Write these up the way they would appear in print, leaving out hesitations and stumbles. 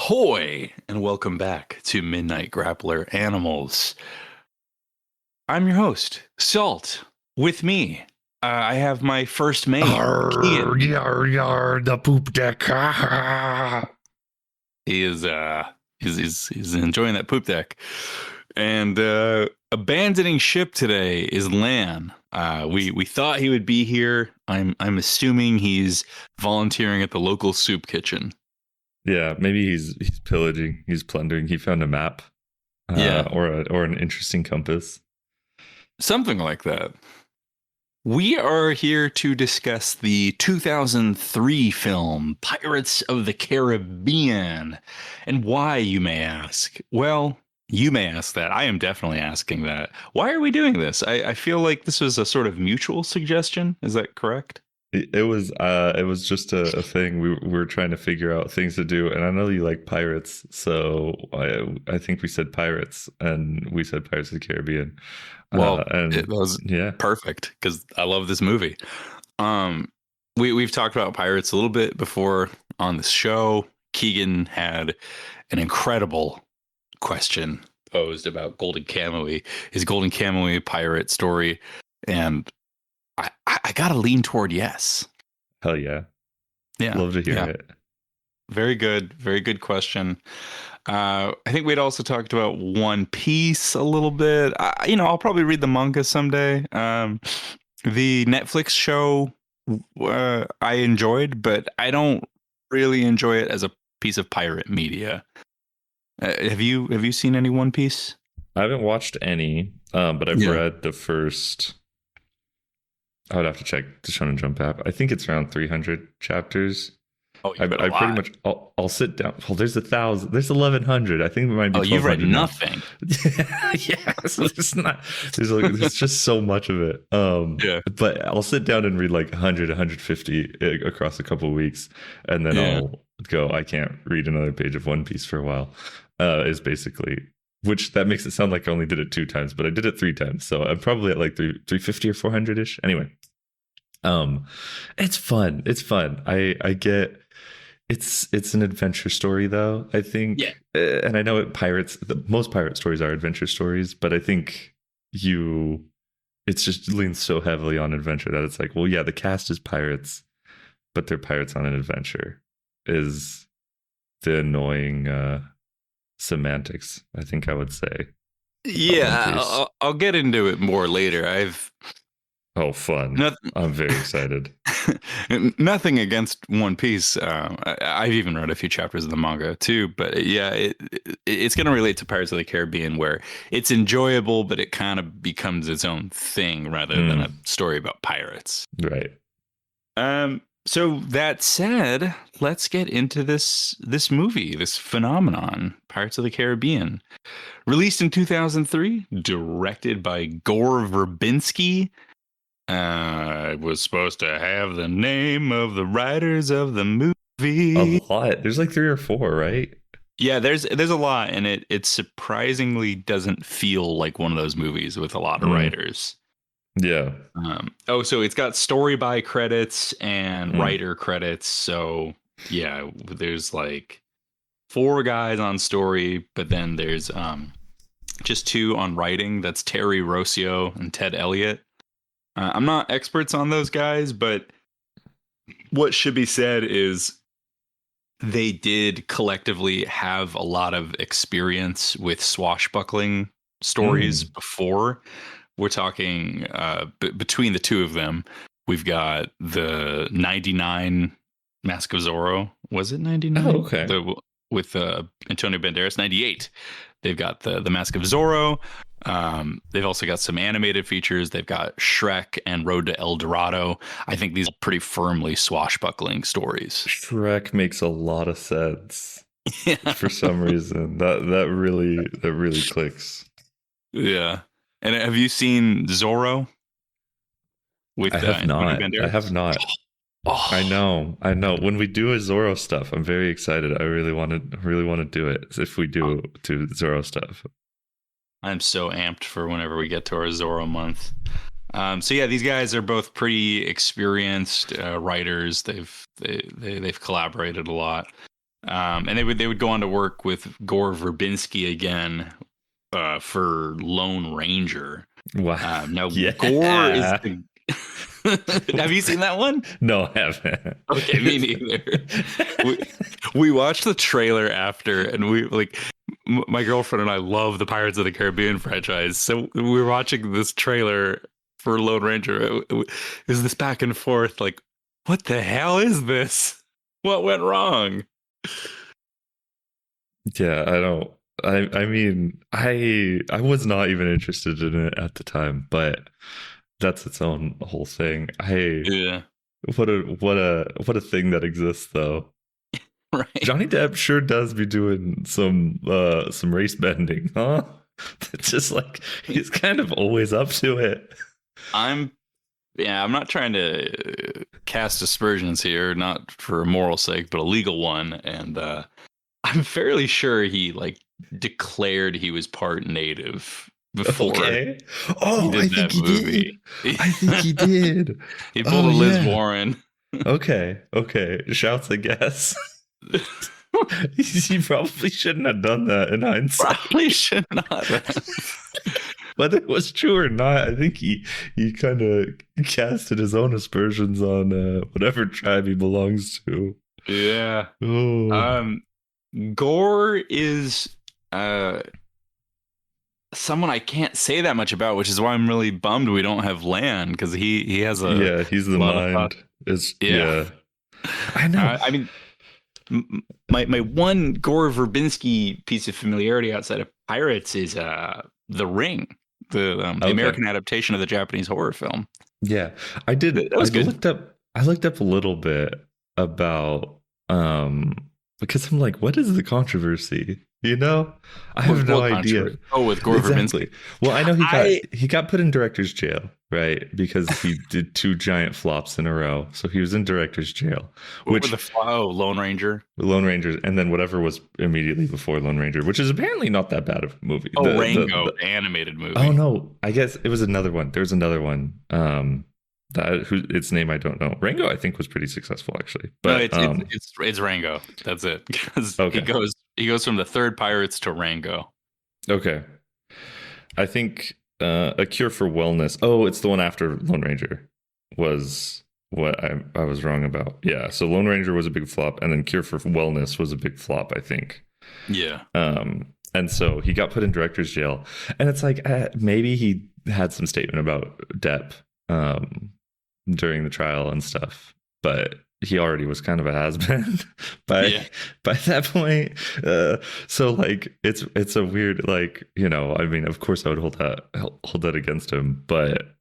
Ahoy, and welcome back to Midnight Grappler Animals. I'm your host, Salt. With me, I have my first mate, Arr, Keigen. yar, yar, the poop deck. He is he's enjoying that poop deck. And abandoning ship today is Lan. We thought he would be here. I'm assuming he's volunteering at the local soup kitchen. Yeah, maybe he's pillaging, he's plundering. He found a map, or an interesting compass. Something like that. We are here to discuss the 2003 film Pirates of the Caribbean. And why, you may ask? Well, you may ask that. I am definitely asking that. Why are we doing this? I feel like this was a sort of mutual suggestion. Is that correct? It was just a thing. We were trying to figure out things to do, and I know you like pirates, so I think we said pirates, and we said Pirates of the Caribbean. Well, And it was yeah, perfect because I love this movie. We've talked about pirates a little bit before on the show. Keigen had an incredible question posed about Golden Kamuy, his Golden Kamuy pirate story, and I gotta lean toward yes. hell yeah, Yeah, love to hear it. Very good question. I think we'd also talked about One Piece a little bit. I'll probably read the manga someday. The Netflix show I enjoyed, but I don't really enjoy it as a piece of pirate media. Have you seen any One Piece? I haven't watched any, but I've read the first. I would have to check the Shonen Jump app. I think it's around 300 chapters. Oh, I pretty much I'll sit down. Well, there's 1,000. There's 1,100. I think it might be. Oh, you've read nothing. Yeah, so there's not. There's just so much of it. Yeah. But I'll sit down and read like 100, 150 across a couple of weeks, and then I'll go. I can't read another page of One Piece for a while. Is basically. Which that makes it sound like I only did it 2 times, but I did it 3 times. So I'm probably at like 350 or 400 ish. Anyway, it's fun. It's fun. I get it's an adventure story though. I think, and I know most pirate stories are adventure stories, but I think it's just leans so heavily on adventure that it's like, well, yeah, the cast is pirates, but they're pirates on an adventure. Is the annoying semantics, I think I would say. Yeah, I'll get into it more later. Fun. I'm very excited. Nothing against One Piece. I've even read a few chapters of the manga too, but yeah, it's going to relate to Pirates of the Caribbean, where it's enjoyable, but it kind of becomes its own thing rather than a story about pirates. Right. So that said, let's get into this movie, this phenomenon, Pirates of the Caribbean. Released in 2003, directed by Gore Verbinski. It was supposed to have the name of the writers of the movie. A lot. There's like 3 or 4, right? Yeah, there's a lot, and it surprisingly doesn't feel like one of those movies with a lot of writers. Yeah. So it's got story by credits and writer credits. So yeah, there's like 4 guys on story, but then there's just 2 on writing. That's Terry Rossio and Ted Elliott. I'm not experts on those guys, but what should be said is they did collectively have a lot of experience with swashbuckling stories before. We're talking between the 2 of them, we've got the 99 Mask of Zorro. Was it 99? Oh, okay. With Antonio Banderas. 98. They've got the Mask of Zorro. They've also got some animated features. They've got Shrek and Road to El Dorado. I think these are pretty firmly swashbuckling stories. Shrek makes a lot of sense. Yeah. For some reason. That really clicks. Yeah. And have you seen Zorro? I have not. I have not. Oh. I know. When we do a Zorro stuff, I'm very excited. I really want to do it. If we do Zorro stuff, I'm so amped for whenever we get to our Zorro month. So yeah, these guys are both pretty experienced writers. They've collaborated a lot. And they would go on to work with Gore Verbinski again for Lone Ranger. Wow. Now Gore is Yeah. the. Have you seen that one? No, I haven't. Okay, me neither. We watched the trailer after, and we like my girlfriend and I love the Pirates of the Caribbean franchise, so we were watching this trailer for Lone Ranger. Is this back and forth? Like, what the hell is this? What went wrong? Yeah, I don't. I mean, I was not even interested in it at the time, but that's its own whole thing. Yeah, What a thing that exists though. right. Johnny Depp sure does be doing some race bending, huh? It's just like he's kind of always up to it. I'm not trying to cast aspersions here, not for a moral sake, but a legal one. And I'm fairly sure he like declared he was part native before. Okay. Oh, I think he movie. did. I think he did. He pulled a Liz Warren. Okay. Shouts, I guess. He probably shouldn't have done that in hindsight. Probably should not have. Whether it was true or not, I think he kind of casted his own aspersions on whatever tribe he belongs to. Yeah. Oh. Gore is someone I can't say that much about, which is why I'm really bummed we don't have Land, because he has a he's the mind. Yeah. I know. I mean, my one Gore Verbinski piece of familiarity outside of Pirates is The Ring, the American adaptation of the Japanese horror film. Yeah, I did. That was good. I looked up a little bit about because I'm like, what is the controversy? You know, I have no idea. Oh, with Gore Verbinski. Well, I know he got put in director's jail, right? Because he did 2 giant flops in a row. So he was in director's jail. What were the Lone Ranger? Lone Ranger, and then whatever was immediately before Lone Ranger, which is apparently not that bad of a movie. Oh, Rango, the animated movie. Oh no, I guess it was another one. There's another one. Its name I don't know. Rango, I think, was pretty successful actually. But no, it's Rango. That's it. Because he goes from the third Pirates to Rango. Okay, I think A Cure for Wellness. Oh, it's the one after Lone Ranger. Was what I was wrong about. Yeah, so Lone Ranger was a big flop, and then Cure for Wellness was a big flop, I think. Yeah. And so he got put in director's jail, and it's like maybe he had some statement about Depp during the trial and stuff, but he already was kind of a has-been by that point. So like it's a weird, like, you know, I mean, of course I would hold that against him, but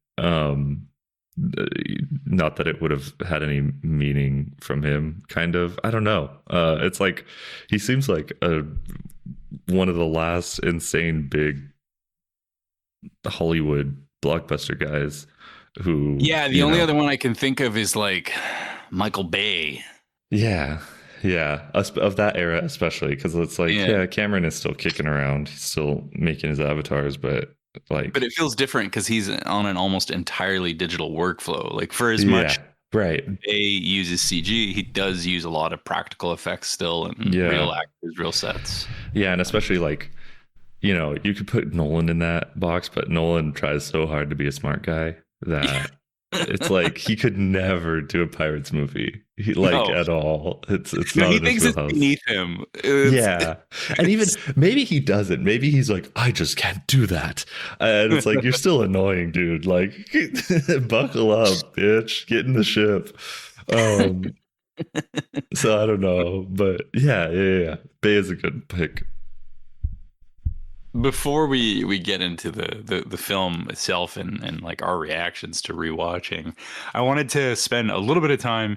not that it would have had any meaning from him, kind of. I don't know. It's like he seems like one of the last insane big Hollywood blockbuster guys who, the only other one I can think of is like Michael Bay. Yeah of that era, especially because it's like Cameron is still kicking around, he's still making his avatars, but it feels different because he's on an almost entirely digital workflow. Like, for as much right Bay uses CG, he does use a lot of practical effects still, and real actors, real sets. And especially, like, you know, you could put Nolan in that box, but Nolan tries so hard to be a smart guy that it's like he could never do a Pirates movie, at all. It's not. He thinks it's beneath him. And even maybe he doesn't. Maybe he's like, I just can't do that. And it's like, you're still annoying, dude. Like, buckle up, bitch. Get in the ship. So I don't know, but yeah. Bay is a good pick. Before we get into the film itself and like our reactions to rewatching, I wanted to spend a little bit of time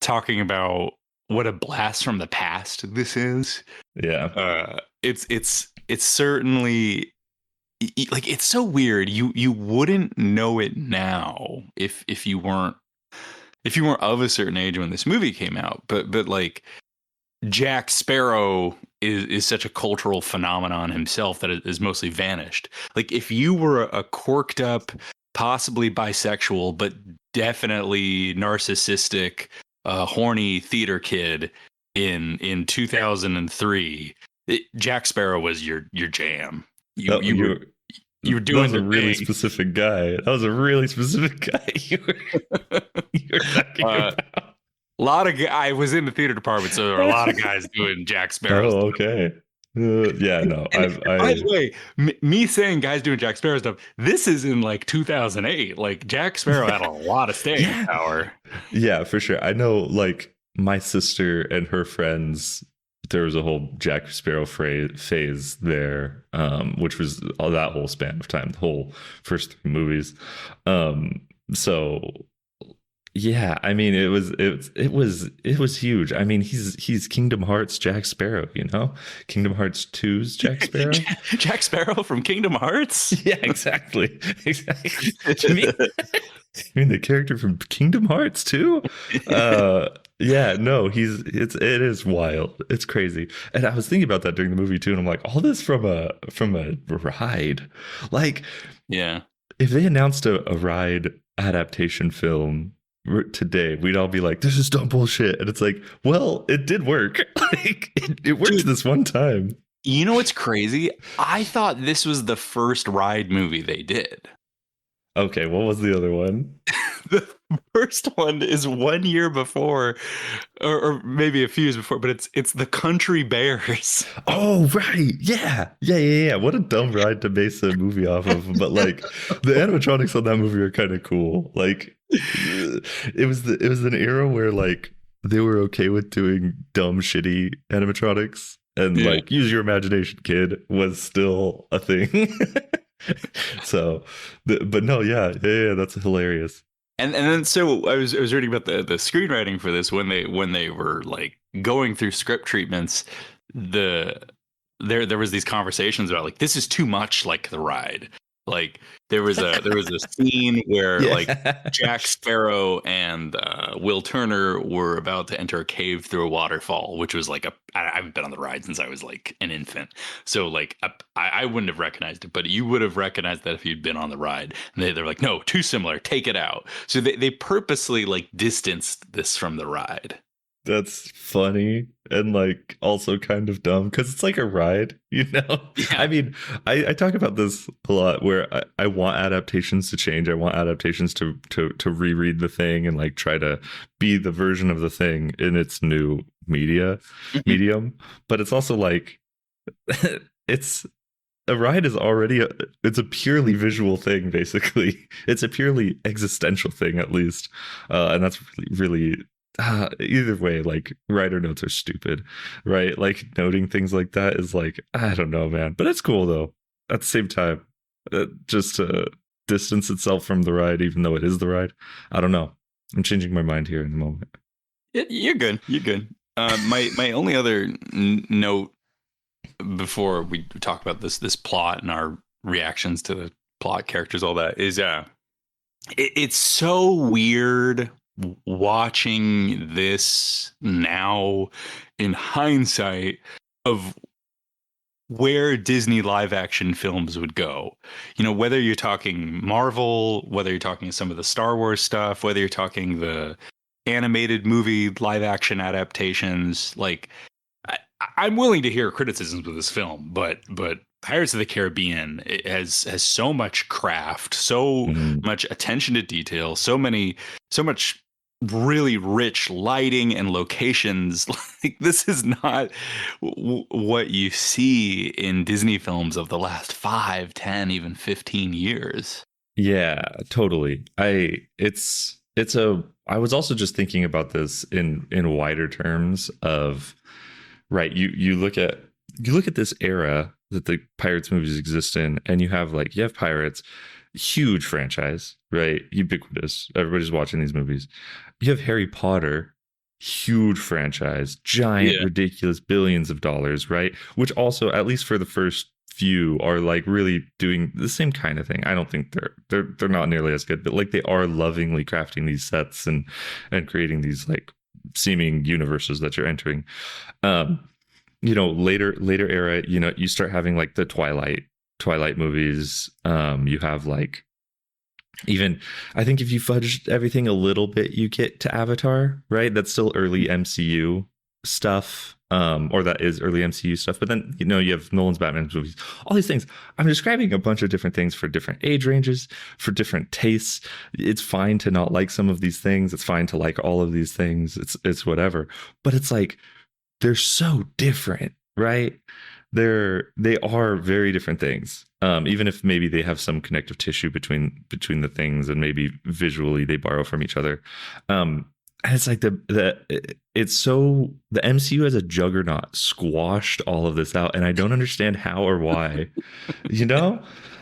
talking about what a blast from the past this is. It's certainly, like, it's so weird. You wouldn't know it now if you weren't of a certain age when this movie came out. But like, Jack Sparrow is such a cultural phenomenon himself that it is mostly vanished. Like, if you were a quirked up, possibly bisexual, but definitely narcissistic, horny theater kid in 2003, Jack Sparrow was your jam. Oh, You were that doing was a the really thing. specific guy. That was a really specific guy you were talking about. I was in the theater department, so there were a lot of guys doing Jack Sparrow Oh, stuff. okay. Yeah, no, And by the way, me saying guys doing Jack Sparrow stuff, this is in like 2008. Like Jack Sparrow had a lot of staying yeah, power. yeah, for sure. I know, like my sister and her friends. There was a whole Jack Sparrow phase there, which was all that whole span of time, the whole first three movies. So yeah, I mean, it was huge. I mean, he's Kingdom Hearts Jack Sparrow, you know, Kingdom Hearts 2's Jack Sparrow. Jack Sparrow from Kingdom Hearts. Yeah, exactly. You mean the character from Kingdom Hearts too? Yeah, no, it is wild. It's crazy. And I was thinking about that during the movie too, and I'm like, all this from a ride. Like, yeah, if they announced a ride adaptation film today, we'd all be like, this is dumb bullshit. And it's like, well, it did work. Like it worked this one time. You know what's crazy? I thought this was the first ride movie they did. Okay, what was the other one? The first one is 1 year before, or maybe a few years before, but it's the Country Bears. Oh, right. Yeah. What a dumb ride to base a movie off of. But like the animatronics on that movie are kind of cool. Like it was an era where like they were okay with doing dumb, shitty animatronics, and like use your imagination, kid, was still a thing. So, but no, yeah, that's hilarious. And then so I was reading about the screenwriting for this when they were like going through script treatments. There was these conversations about like, this is too much like the ride. Like there was a scene where like Jack Sparrow and Will Turner were about to enter a cave through a waterfall, which was like I haven't been on the ride since I was like an infant, so like I wouldn't have recognized it, but you would have recognized that if you'd been on the ride. And they're like, no, too similar, take it out. So they purposely like distanced this from the ride. That's funny and like also kind of dumb because it's like a ride, you know? Yeah. I mean, I talk about this a lot where I want adaptations to change. I want adaptations to reread the thing and like try to be the version of the thing in its new medium. But it's also like it's a ride is already it's a purely visual thing, basically. It's a purely existential thing, at least. And that's really either way, like writer notes are stupid, right? Like noting things like that is like, I don't know, man, but it's cool though. At the same time, just to distance itself from the ride, even though it is the ride. I don't know. I'm changing my mind here in the moment. You're good. My only other note before we talk about this plot and our reactions to the plot, characters, all that, is it's so weird watching this now in hindsight of where Disney live action films would go. You know, whether you're talking Marvel, whether you're talking some of the Star Wars stuff, whether you're talking the animated movie live action adaptations, like I'm willing to hear criticisms of this film, but Pirates of the Caribbean, it has so much craft, so much attention to detail, so much really rich lighting and locations. Like this is not what you see in Disney films of the last 5, 10, even 15 years. Yeah, totally. I was also just thinking about this in wider terms of, right, you look at this era that the Pirates movies exist in, and you have Pirates, huge franchise, right? Ubiquitous. Everybody's watching these movies. You have Harry Potter, huge franchise, giant, ridiculous, billions of dollars, right? Which also, at least for the first few, are like really doing the same kind of thing. I don't think they're not nearly as good, but like they are lovingly crafting these sets and creating these like seeming universes that you're entering. You know, later era, you know, you start having like the Twilight movies. You have like, even I think if you fudge everything a little bit, you get to Avatar, right? That's still early MCU. stuff, or that is early MCU stuff. But then, you have Nolan's Batman movies, all these things. I'm describing a bunch of different things for different age ranges, for different tastes. It's fine to not like some of these things. It's fine to like all of these things. It's whatever. But it's like they're so different, right? They are very different things. Even if maybe they have some connective tissue between the things, and maybe visually they borrow from each other. And it's like it's so the MCU as a juggernaut squashed all of this out, and I don't understand how or why.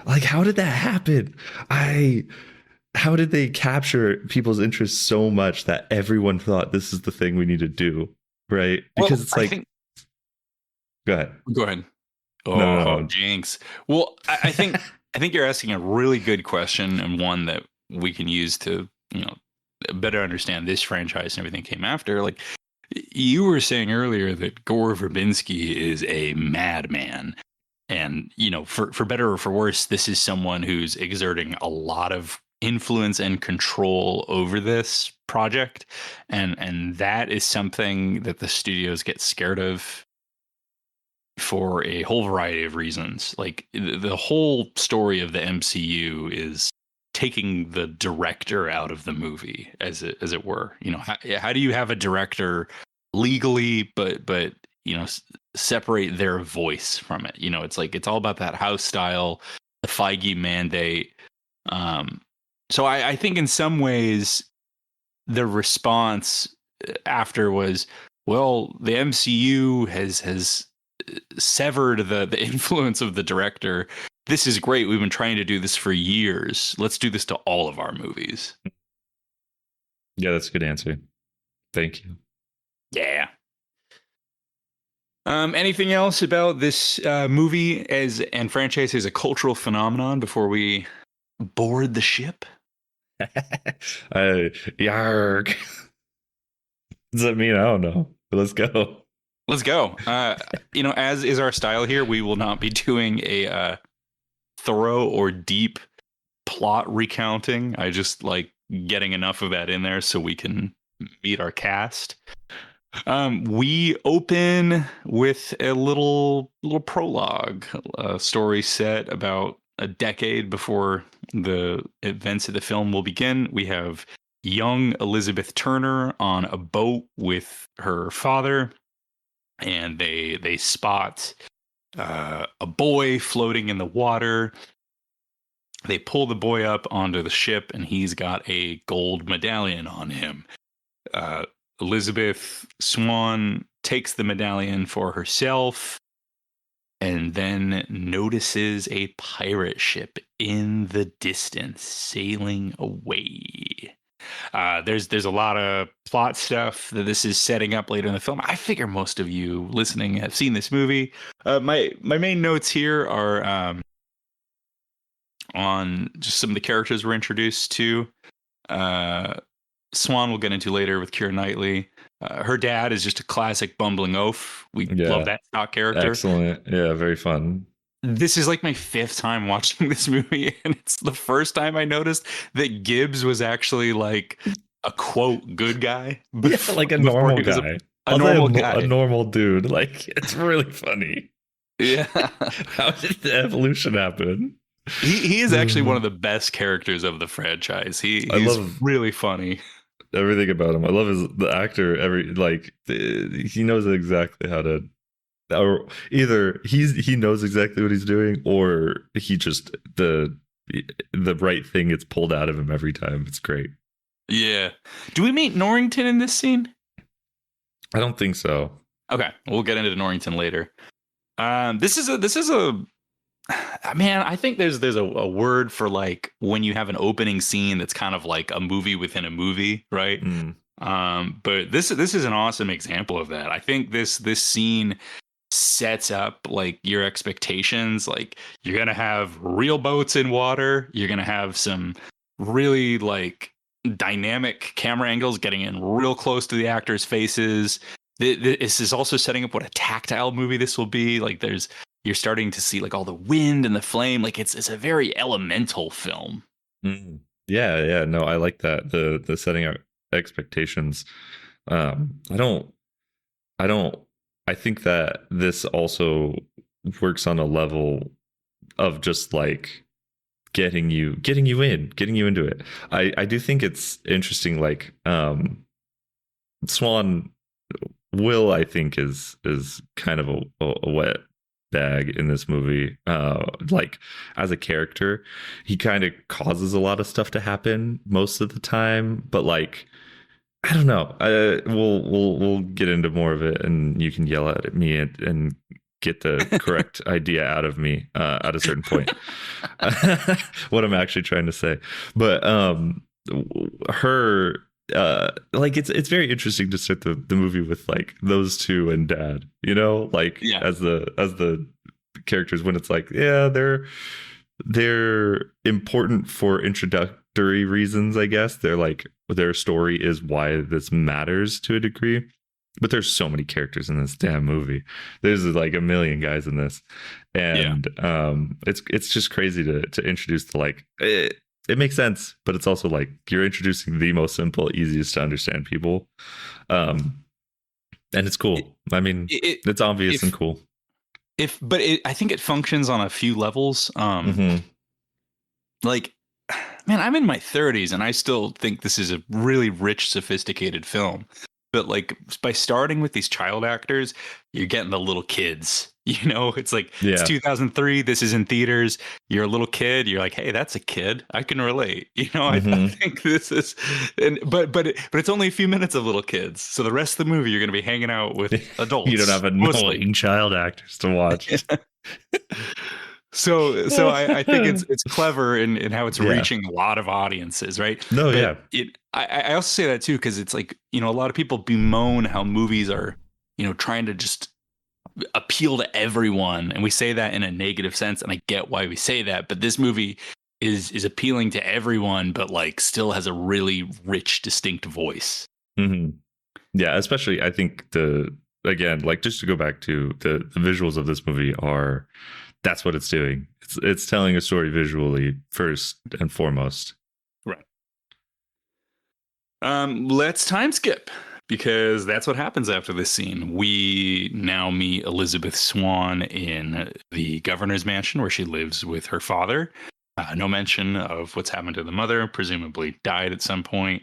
Like, how did that happen? How did they capture people's interest so much that everyone thought this is the thing we need to do, right? Because it's like, go ahead. Go ahead. Oh, No. jinx. Well, I think you're asking a really good question, and one that we can use to better understand this franchise and everything came after. Like you were saying earlier, that Gore Verbinski is a madman, and for better or for worse, this is someone who's exerting a lot of influence and control over this project, and that is something that the studios get scared of for a whole variety of reasons. Like the whole story of the MCU is taking the director out of the movie, as it were. How do you have a director legally, but separate their voice from it? It's like it's all about that house style, the Feige mandate. So I think in some ways the response after was, well, the MCU has severed the influence of the director. This is great. We've been trying to do this for years. Let's do this to all of our movies. Yeah, that's a good answer. Thank you. Yeah. Anything else about this movie and franchise as a cultural phenomenon before we board the ship? Yarg. Does that mean? I don't know. But let's go. Let's go. As is our style here, we will not be doing a thorough or deep plot recounting. I just like getting enough of that in there so we can meet our cast. We open with a little prologue, a story set about a decade before the events of the film will begin. We have young Elizabeth Turner on a boat with her father, and they spot a boy floating in the water. They pull the boy up onto the ship, and he's got a gold medallion on him. Elizabeth Swann takes the medallion for herself, and then notices a pirate ship in the distance sailing away. There's a lot of plot stuff that this is setting up later in the film. I figure most of you listening have seen this movie. My main notes here are on just some of the characters we're introduced to. Swan we'll get into later with Keira Knightley. Her dad is just a classic bumbling oaf. We love that stock character. Excellent. Yeah, very fun. This is like my 5th time watching this movie, and it's the first time I noticed that Gibbs was actually like a quote good guy. Yeah, like a normal guy. A normal guy. A normal dude. Like, it's really funny. Yeah. How did the evolution happen? He is actually one of the best characters of the franchise. He's really funny. Everything about him. I love the actor. He knows exactly how to, or either he knows exactly what he's doing, or he just the right thing gets pulled out of him every time. It's great. Yeah. Do we meet Norrington in this scene? I don't think so. Okay, we'll get into Norrington later. This is a man, I think there's a word for like when you have an opening scene that's kind of like a movie within a movie, right? But this is an awesome example of that. I think this scene sets up like your expectations. Like you're gonna have real boats in water. You're gonna have some really like dynamic camera angles getting in real close to the actors' faces. This is also setting up what a tactile movie this will be. Like you're starting to see like all the wind and the flame. Like it's a very elemental film. Yeah. No, I like that. The setting out expectations. I don't I don't. I think that this also works on a level of just like getting you into it. I do think it's interesting. Like Swan Will, I think is kind of a wet bag in this movie. Like as a character, he kind of causes a lot of stuff to happen most of the time, but like I don't know. We'll get into more of it, and you can yell at me and get the correct idea out of me at a certain point. What I'm actually trying to say, but her like it's very interesting to start the movie with like those two and dad, you know, like Yeah. as the characters, when it's like, yeah, they're important for introductory reasons, I guess. They're like their story is why this matters to a degree. But there's so many characters in this damn movie. There's like a million guys in this, and it's just crazy to introduce to like it makes sense, but it's also like you're introducing the most simple, easiest to understand people, and it's cool. I mean, it's obvious and cool. I think it functions on a few levels. Like, man, I'm in my 30s and I still think this is a really rich, sophisticated film. But like by starting with these child actors, you're getting the little kids. You know, it's like it's 2003. This is in theaters. You're a little kid. You're like, hey, that's a kid. I can relate. You know, I think this is, but it's only a few minutes of little kids. So the rest of the movie, you're going to be hanging out with adults. You don't have annoying child actors to watch. So I think it's clever in how it's reaching a lot of audiences, right? No, but I also say that too because it's like, you know, a lot of people bemoan how movies are, you know, trying to just appeal to everyone, and we say that in a negative sense, and I get why we say that, but this movie is appealing to everyone, but like still has a really rich, distinct voice. Yeah, especially I think again, like just to go back to the visuals of this movie are. That's what it's doing. It's telling a story visually first and foremost. Right. Let's time skip because that's what happens after this scene. We now meet Elizabeth Swan in the governor's mansion where she lives with her father. No mention of what's happened to the mother, presumably died at some point.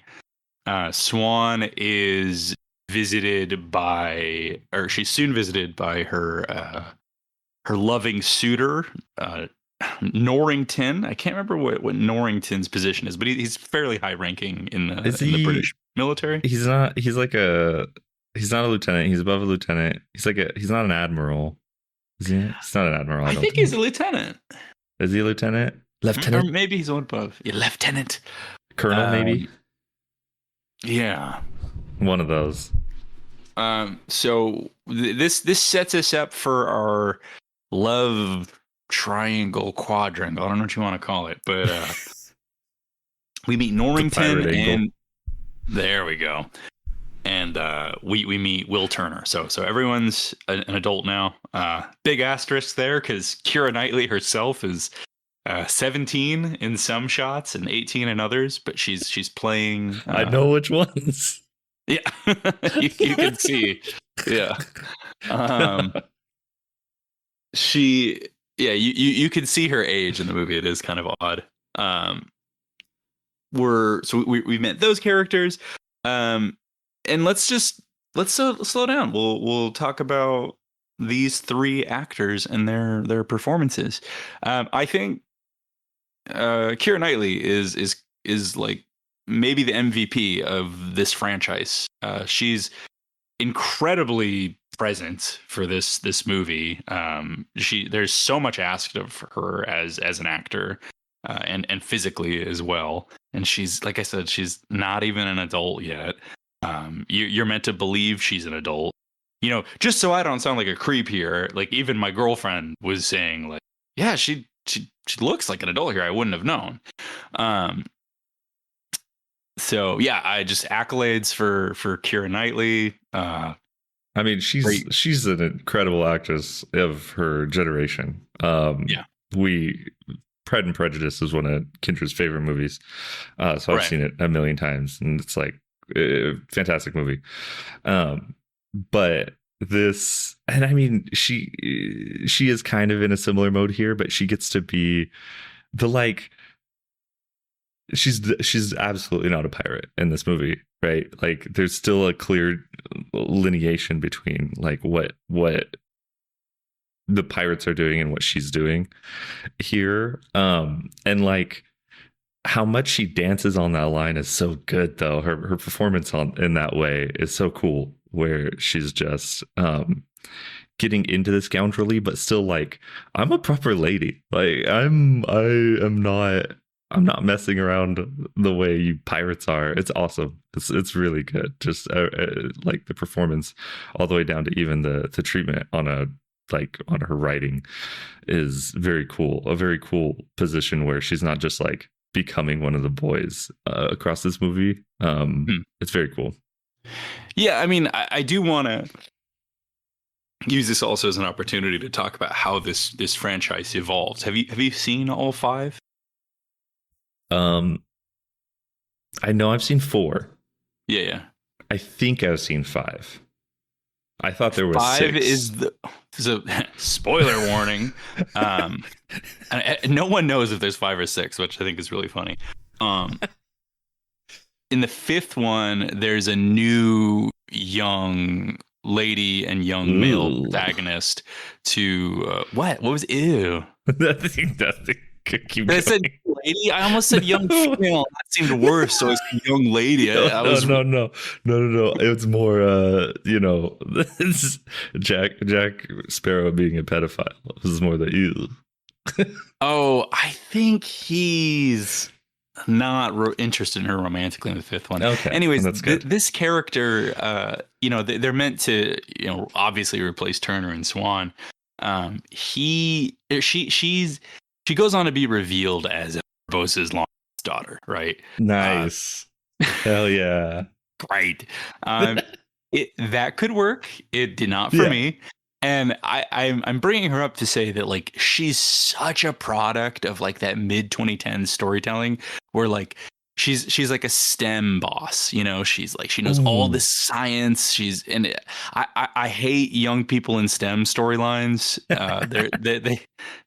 Swan is visited by, or she's soon visited by her loving suitor, Norrington. I can't remember what Norrington's position is, but he's fairly high ranking in the British military. He's not. He's like he's not a lieutenant. He's above a lieutenant. He's not an admiral. Is he? He's not an admiral. I think he's a lieutenant. Is he a lieutenant? Lieutenant? Or maybe he's one above. Yeah, lieutenant. Colonel, maybe? Yeah. One of those. So this sets us up for our love triangle quadrangle. I don't know what you want to call it, but we meet Norrington and there we go. And we meet Will Turner. So everyone's an adult now. Big asterisk there because Keira Knightley herself is 17 in some shots and 18 in others, but she's playing. I know which ones. Yeah, you can see. Yeah. You can see her age in the movie. It is kind of odd. We met those characters. And let's slow down. We'll talk about these three actors and their performances. I think Keira Knightley is like maybe the MVP of this franchise. She's incredibly present for this movie. There's so much asked of her as an actor, and physically as well. And she's, like I said, she's not even an adult yet. You're meant to believe she's an adult. You know, just so I don't sound like a creep here. Like even my girlfriend was saying, like, yeah, she looks like an adult here. I wouldn't have known. So yeah, I just accolades for Keira Knightley. I mean, she's an incredible actress of her generation. Pride and Prejudice is one of Kendra's favorite movies, so I've seen it a million times, and it's like a fantastic movie. But this, and I mean, she is kind of in a similar mode here, but she gets to be the like she's absolutely not a pirate in this movie, right? Like there's still a clear lineation between like what the pirates are doing and what she's doing here. And like how much she dances on that line is so good though. Her performance in that way is so cool, where she's just getting into the scoundrelly, but still like, I'm a proper lady. Like I'm not messing around the way you pirates are. It's awesome. It's really good. Just like the performance, all the way down to even the treatment on her writing is very cool. A very cool position where she's not just like becoming one of the boys across this movie. It's very cool. Yeah, I mean, I do want to use this also as an opportunity to talk about how this franchise evolved. Have you seen all 5? I know I've seen 4. Yeah. I think I've seen 5. I thought there was 5 6. is a spoiler warning. And no one knows if there's 5 or 6, which I think is really funny. In the 5th one, there's a new young lady and young male protagonist to what was ew? Nothing. I said lady. I almost said young female. That seemed worse. So it's young lady. No. It was more, Jack Sparrow being a pedophile. This is more the ew. Oh, I think he's not interested in her romantically in the 5th one. Okay. Anyways, that's good. This character, they're meant to, obviously replace Turner and Swan. She goes on to be revealed as Bosse's long daughter, right? Nice. Hell yeah. Great. That could work. It did not for me. And I'm bringing her up to say that like she's such a product of like that mid 2010s storytelling where like she's like a STEM boss, she's like she knows all this science. I hate young people in STEM storylines.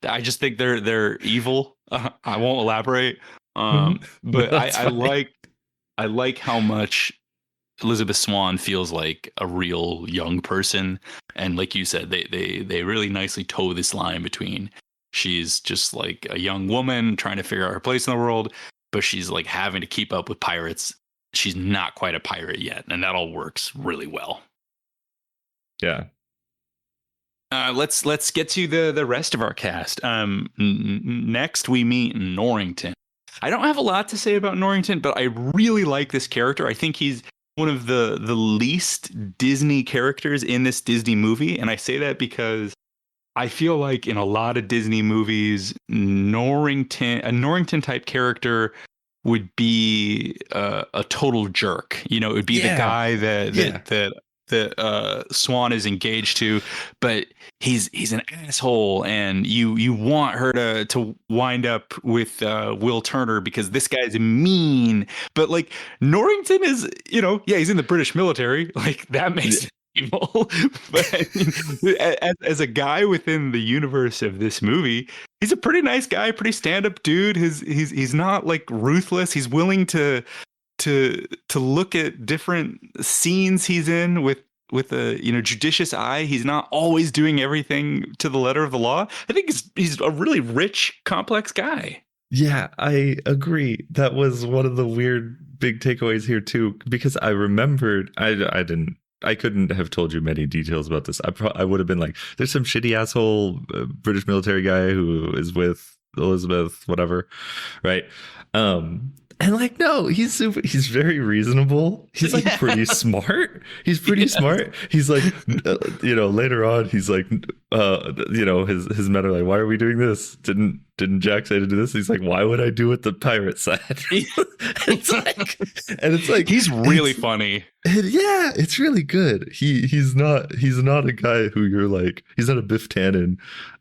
I just think they're evil. I won't elaborate. But I like how much Elizabeth Swann feels like a real young person, and like you said, they really nicely toe this line between she's just like a young woman trying to figure out her place in the world, but she's like having to keep up with pirates. She's not quite a pirate yet, and that all works really well. Yeah. Let's get to the rest of our cast. Next we meet Norrington. I don't have a lot to say about Norrington, but I really like this character. I think he's one of the least Disney characters in this Disney movie. And I say that because I feel like in a lot of Disney movies, a Norrington type character would be a total jerk. It would be the guy that Swan is engaged to, but he's an asshole, and you want her to wind up with Will Turner because this guy's mean. But like Norrington is, he's in the British military, like that makes him evil. But as a guy within the universe of this movie, he's a pretty nice guy, pretty stand-up dude. He's not like ruthless. He's willing to look at different scenes he's in with a judicious eye. He's not always doing everything to the letter of the law. I think he's a really rich, complex guy. Yeah, I agree. That was one of the weird big takeaways here too, because I remembered I couldn't have told you many details about this. I would have been like, there's some shitty asshole British military guy who is with Elizabeth, whatever, right? And like, no, he's very reasonable. He's like pretty smart. He's pretty smart. He's like, later on, he's like, his men are like, why are we doing this? Didn't didn't Jack say to do this? He's like, why would I do what the pirate said? it's like he's really funny. Yeah, it's really good. He's not a guy who you're like, he's not a Biff Tannen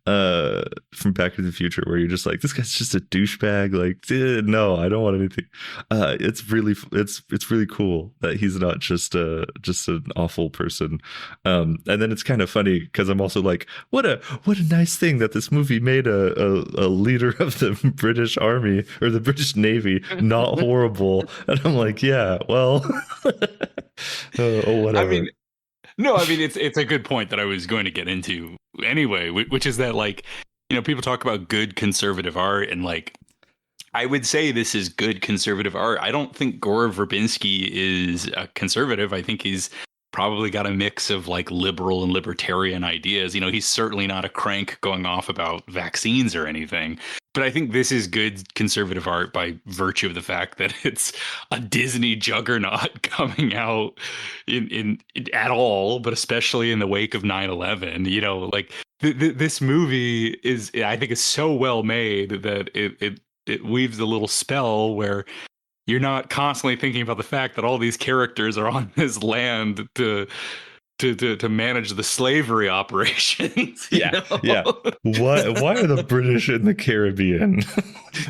from Back to the Future where you're just like, this guy's just a douchebag. Like, no, I don't want anything. It's really cool that he's not just an awful person. And then it's kind of funny because I'm also like, what a nice thing that this movie made a leader of the British Army or the British Navy not horrible. And I'm like, yeah, well, whatever. I mean, it's a good point that I was going to get into anyway, which is that, like, you know, people talk about good conservative art, and like, I would say this is good conservative art. I don't think Gore Verbinski is a conservative. I think he's probably got a mix of like liberal and libertarian ideas. You know, he's certainly not a crank going off about vaccines or anything. But I think this is good conservative art by virtue of the fact that it's a Disney juggernaut coming out in at all, but especially in the wake of 9/11. You know, like this movie is, I think, is so well made that it weaves a little spell where you're not constantly thinking about the fact that all these characters are on this land to manage the slavery operations. Yeah. Why are the British in the Caribbean?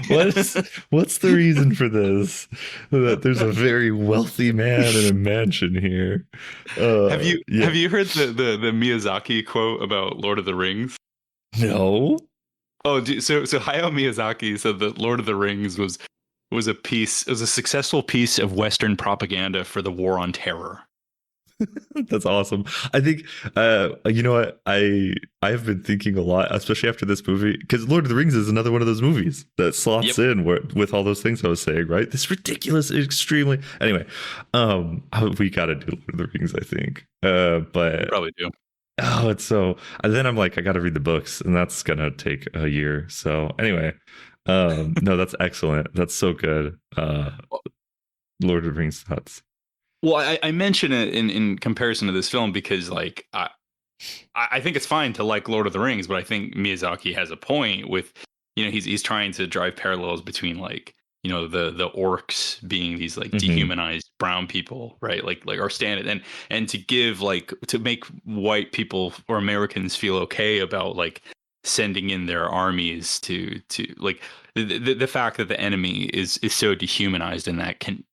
What's the reason for this? That there's a very wealthy man in a mansion here. Have you heard the Miyazaki quote about Lord of the Rings? No. Oh, so Hayao Miyazaki said that Lord of the Rings was a successful piece of Western propaganda for the war on terror. That's awesome. I think you know what, I have been thinking a lot, especially after this movie, because Lord of the Rings is another one of those movies that slots in with all those things I was saying, right? This ridiculous, extremely. Anyway, we got to do Lord of the Rings, I think. But we probably do. Oh, it's so. And then I'm like, I got to read the books, and that's gonna take a year. So anyway, no, that's excellent. That's so good. Lord of the Rings thoughts. Well, I mention it in comparison to this film because, like, I think it's fine to like Lord of the Rings, but I think Miyazaki has a point with, you know, he's trying to drive parallels between, like, you know, the orcs being these like dehumanized brown people, right? Like our standard, and to give, like, to make white people or Americans feel okay about like sending in their armies to like the fact that the enemy is so dehumanized, and that can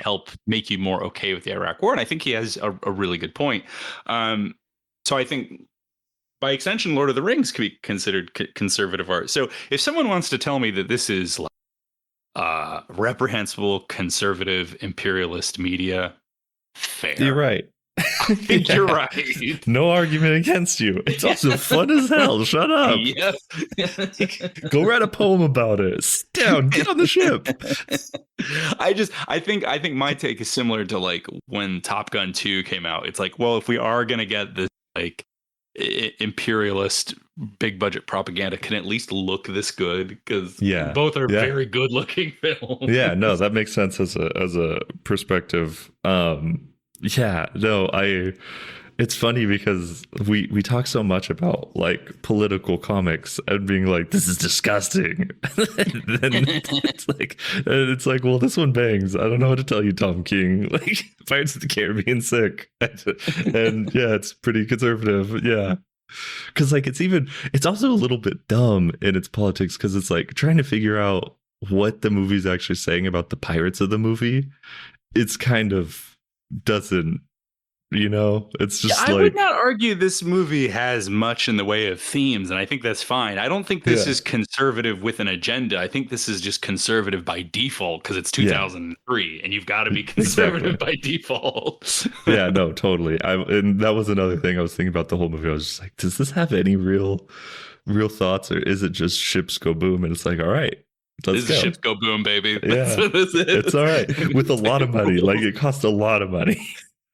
help make you more okay with the Iraq War. And I think he has a really good point. So I think by extension, Lord of the Rings could be considered conservative art. So if someone wants to tell me that this is like reprehensible, conservative, imperialist media, fair. You're right. I think you're right. No argument against you. It's also fun as hell. Shut up. Yes. Go write a poem about it. Sit down. Get on the ship. I think my take is similar to like when Top Gun 2 came out. It's like, well, if we are gonna get this like imperialist big budget propaganda, can at least look this good, because both are very good looking films. Yeah, no, that makes sense as a perspective. It's funny because we talk so much about like political comics and being like, this is disgusting. And it's like, well, this one bangs. I don't know how to tell you, Tom King. Like, Pirates of the Caribbean sick. And yeah, it's pretty conservative. Yeah. Because like it's also a little bit dumb in its politics, because it's like trying to figure out what the movie's actually saying about the pirates of the movie. It's kind of doesn't, you know, it's just I would not argue this movie has much in the way of themes, and I think that's fine. I don't think this is conservative with an agenda. I think this is just conservative by default because it's 2003 and you've got to be conservative by default. Yeah, no, totally. And that was another thing I was thinking about the whole movie. I was just like, does this have any real thoughts, or is it just ships go boom? And it's like, all right, let's go. Ships go boom, baby. Yeah, that's what this is. It's all right with a lot of money. Like, it cost a lot of money.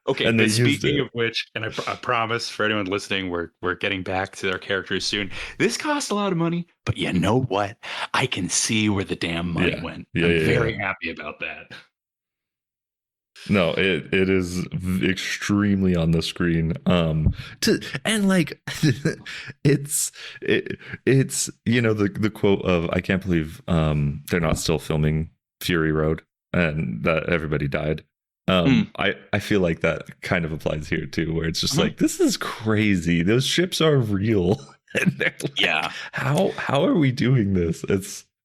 Okay, and speaking of which, and I promise for anyone listening, we're getting back to our characters soon. This cost a lot of money, but you know what? I can see where the damn money went. I'm very happy about that. No, it is extremely on the screen. To and like it's the quote of I can't believe they're not still filming Fury Road and that everybody died. I feel like that kind of applies here too, where it's just like this is crazy. Those ships are real. And they're like, yeah. How are we doing this?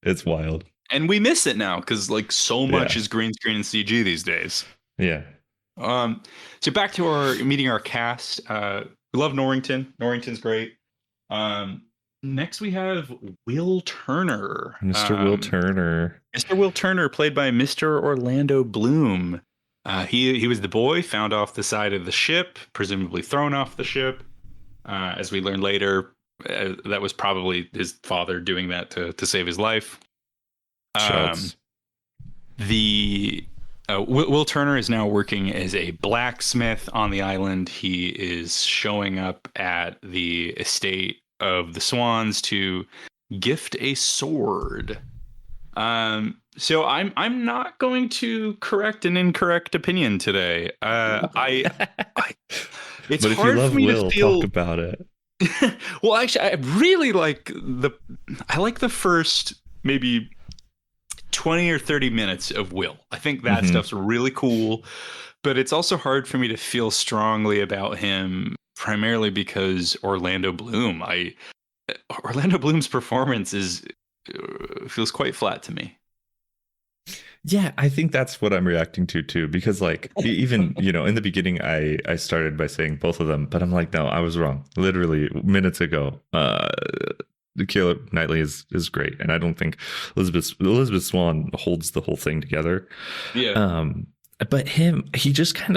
It's wild. And we miss it now because like so much is green screen and CG these days. Yeah. So back to our meeting our cast. We love Norrington. Norrington's great. Next we have Will Turner. Mr. Will Turner. Mr. Will Turner, played by Mr. Orlando Bloom. He was the boy found off the side of the ship, presumably thrown off the ship. As we learn later, that was probably his father doing that to save his life. Will Turner is now working as a blacksmith on the island. He is showing up at the estate of the Swans to gift a sword. So I'm not going to correct an incorrect opinion today. It's but if hard you love for me Will, to feel. talk about it. Well, actually, I really like the first maybe 20 or 30 minutes of Will. I think that stuff's really cool, but it's also hard for me to feel strongly about him, primarily because Orlando Bloom's performance feels quite flat to me. Yeah, I think that's what I'm reacting to too, because like even in the beginning I started by saying both of them, but I'm like, no, I was wrong. Literally minutes ago. Keira Knightley is great, and I don't think Elizabeth Swann holds the whole thing together. Yeah. But he just kind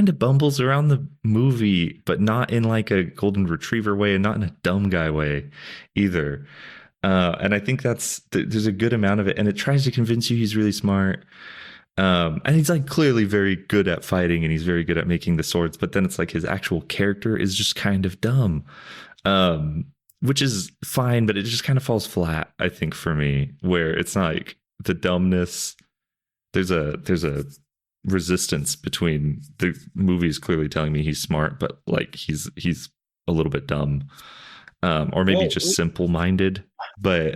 of bumbles around the movie, but not in like a golden retriever way, and not in a dumb guy way either. And I think there's a good amount of it, and it tries to convince you he's really smart. And he's like clearly very good at fighting, and he's very good at making the swords. But then it's like his actual character is just kind of dumb. Which is fine, but it just kind of falls flat, I think, for me, where it's not like the dumbness. There's a resistance between the movies clearly telling me he's smart, but like he's a little bit dumb, or maybe just simple-minded. But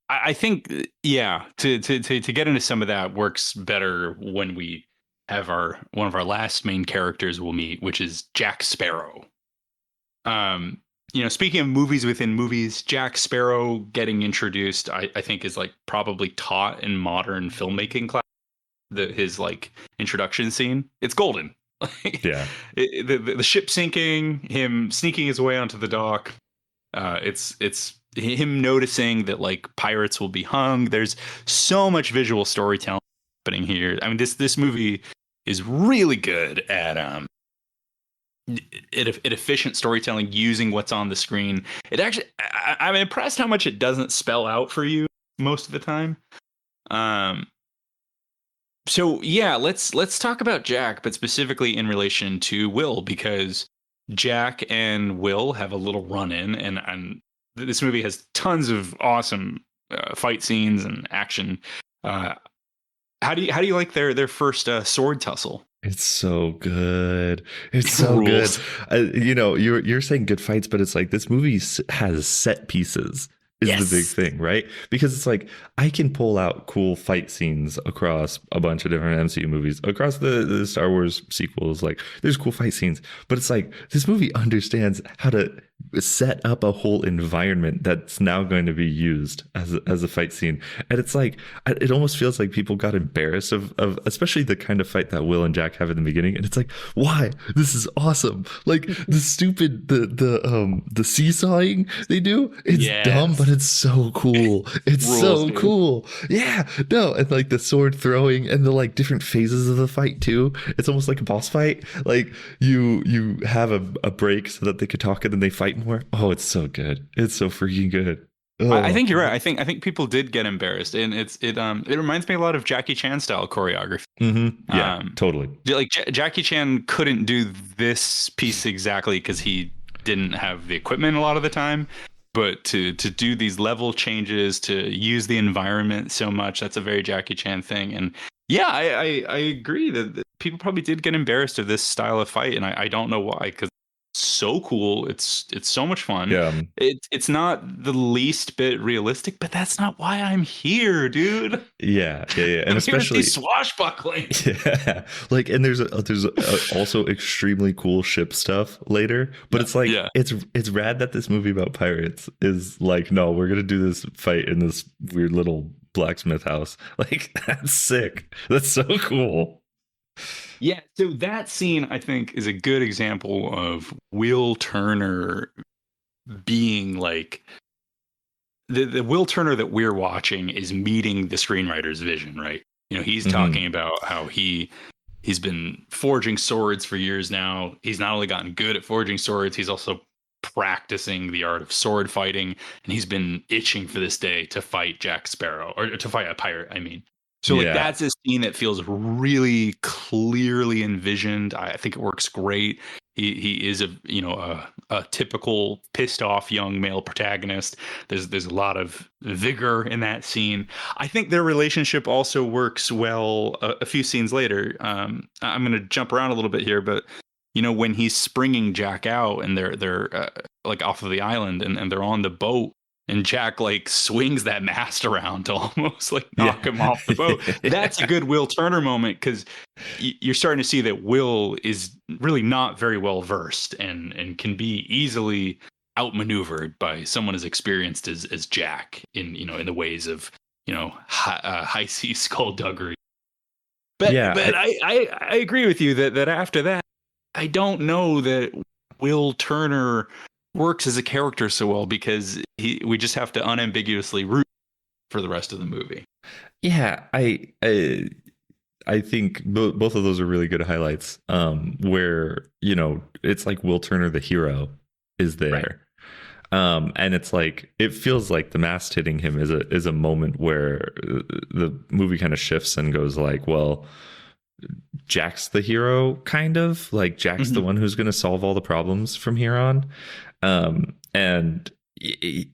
I think, yeah, to get into some of that works better when we have one of our last main characters we'll meet, which is Jack Sparrow. Speaking of movies within movies, Jack Sparrow getting introduced, I think is like probably taught in modern filmmaking class. His like introduction scene, it's golden. Yeah, the ship sinking, him sneaking his way onto the dock. It's him noticing that like pirates will be hung. There's so much visual storytelling happening here. I mean, this movie is really good at efficient storytelling using what's on the screen. It actually, I'm impressed how much it doesn't spell out for you most of the time. So yeah, let's talk about Jack, but specifically in relation to Will, because Jack and Will have a little run-in, and this movie has tons of awesome fight scenes and action. How do you like their first sword tussle? It's so good. It's so good. You're saying good fights, but it's like this movie has set pieces is the big thing, right? Because it's like I can pull out cool fight scenes across a bunch of different MCU movies, across the Star Wars sequels. Like there's cool fight scenes, but it's like this movie understands how to set up a whole environment that's now going to be used as a fight scene. And it's like it almost feels like people got embarrassed of especially the kind of fight that Will and Jack have in the beginning. And it's like, why? This is awesome. Like the stupid the seesawing they do, it's dumb, but it's so cool. It's so cool. Yeah. No, and like the sword throwing and the like different phases of the fight too. It's almost like a boss fight. Like you have a break so that they could talk and then they fight more. Oh, it's so good. It's so freaking good. I think you're right. I think people did get embarrassed, and it reminds me a lot of Jackie Chan style choreography. Mm-hmm. Yeah, totally. Like Jackie Chan couldn't do this piece exactly because he didn't have the equipment a lot of the time. But to do these level changes, to use the environment so much, that's a very Jackie Chan thing. And Yeah, I agree that people probably did get embarrassed of this style of fight, and I don't know why, because it's so cool. It's so much fun. Yeah. It's not the least bit realistic, but that's not why I'm here, dude. Yeah. And I'm here to see especially, swashbuckling. yeah, like, and there's also extremely cool ship stuff later, but it's like Yeah. it's rad that this movie about pirates is like, no, we're gonna do this fight in this weird little blacksmith house. Like, that's sick. That's so cool. Yeah, so that scene I think is a good example of Will Turner being like the Will Turner that we're watching is meeting the screenwriter's vision, right? You know, he's talking about how he's been forging swords for years now. He's not only gotten good at forging swords, he's also practicing the art of sword fighting, and he's been itching for this day to fight Jack Sparrow, or to fight a pirate, I mean. So like Yeah. that's a scene that feels really clearly envisioned. I think it works great. He is a typical pissed off young male protagonist. There's a lot of vigor in that scene. I think their relationship also works well a few scenes later. I'm going to jump around a little bit here, but you know, when he's springing Jack out and they're like off of the island and they're on the boat, and Jack like swings that mast around to almost like knock him off the boat. That's a good Will Turner moment, because you're starting to see that Will is really not very well versed and can be easily outmaneuvered by someone as experienced as Jack in in the ways of high sea skullduggery. But Yeah. I agree with you that after that, I don't know that Will Turner works as a character so well, because we just have to unambiguously root for the rest of the movie. Yeah, I think both of those are really good highlights. Where it's like Will Turner, the hero, is there, and it's like it feels like the mast hitting him is a moment where the movie kind of shifts and goes like, well, Jack's the hero, kind of like Jack's the one who's going to solve all the problems from here on. And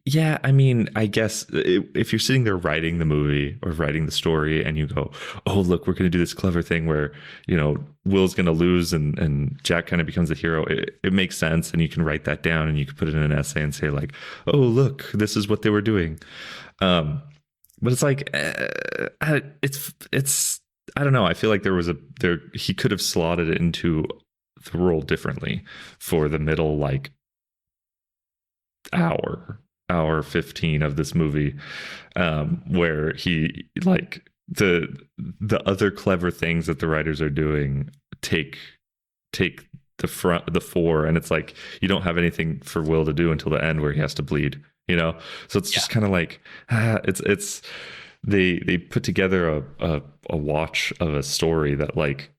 yeah, I mean, I guess if you're sitting there writing the movie or writing the story and you go, oh, look, we're going to do this clever thing where, Will's going to lose and Jack kind of becomes the hero. It makes sense. And you can write that down and you can put it in an essay and say like, oh, look, this is what they were doing. But it's like, it's, I don't know. I feel like he could have slotted it into the role differently for the middle, like, hour 15 of this movie, where he like the other clever things that the writers are doing take the fore, and it's like you don't have anything for Will to do until the end where he has to bleed, so it's just kind of like it's they put together a watch of a story that like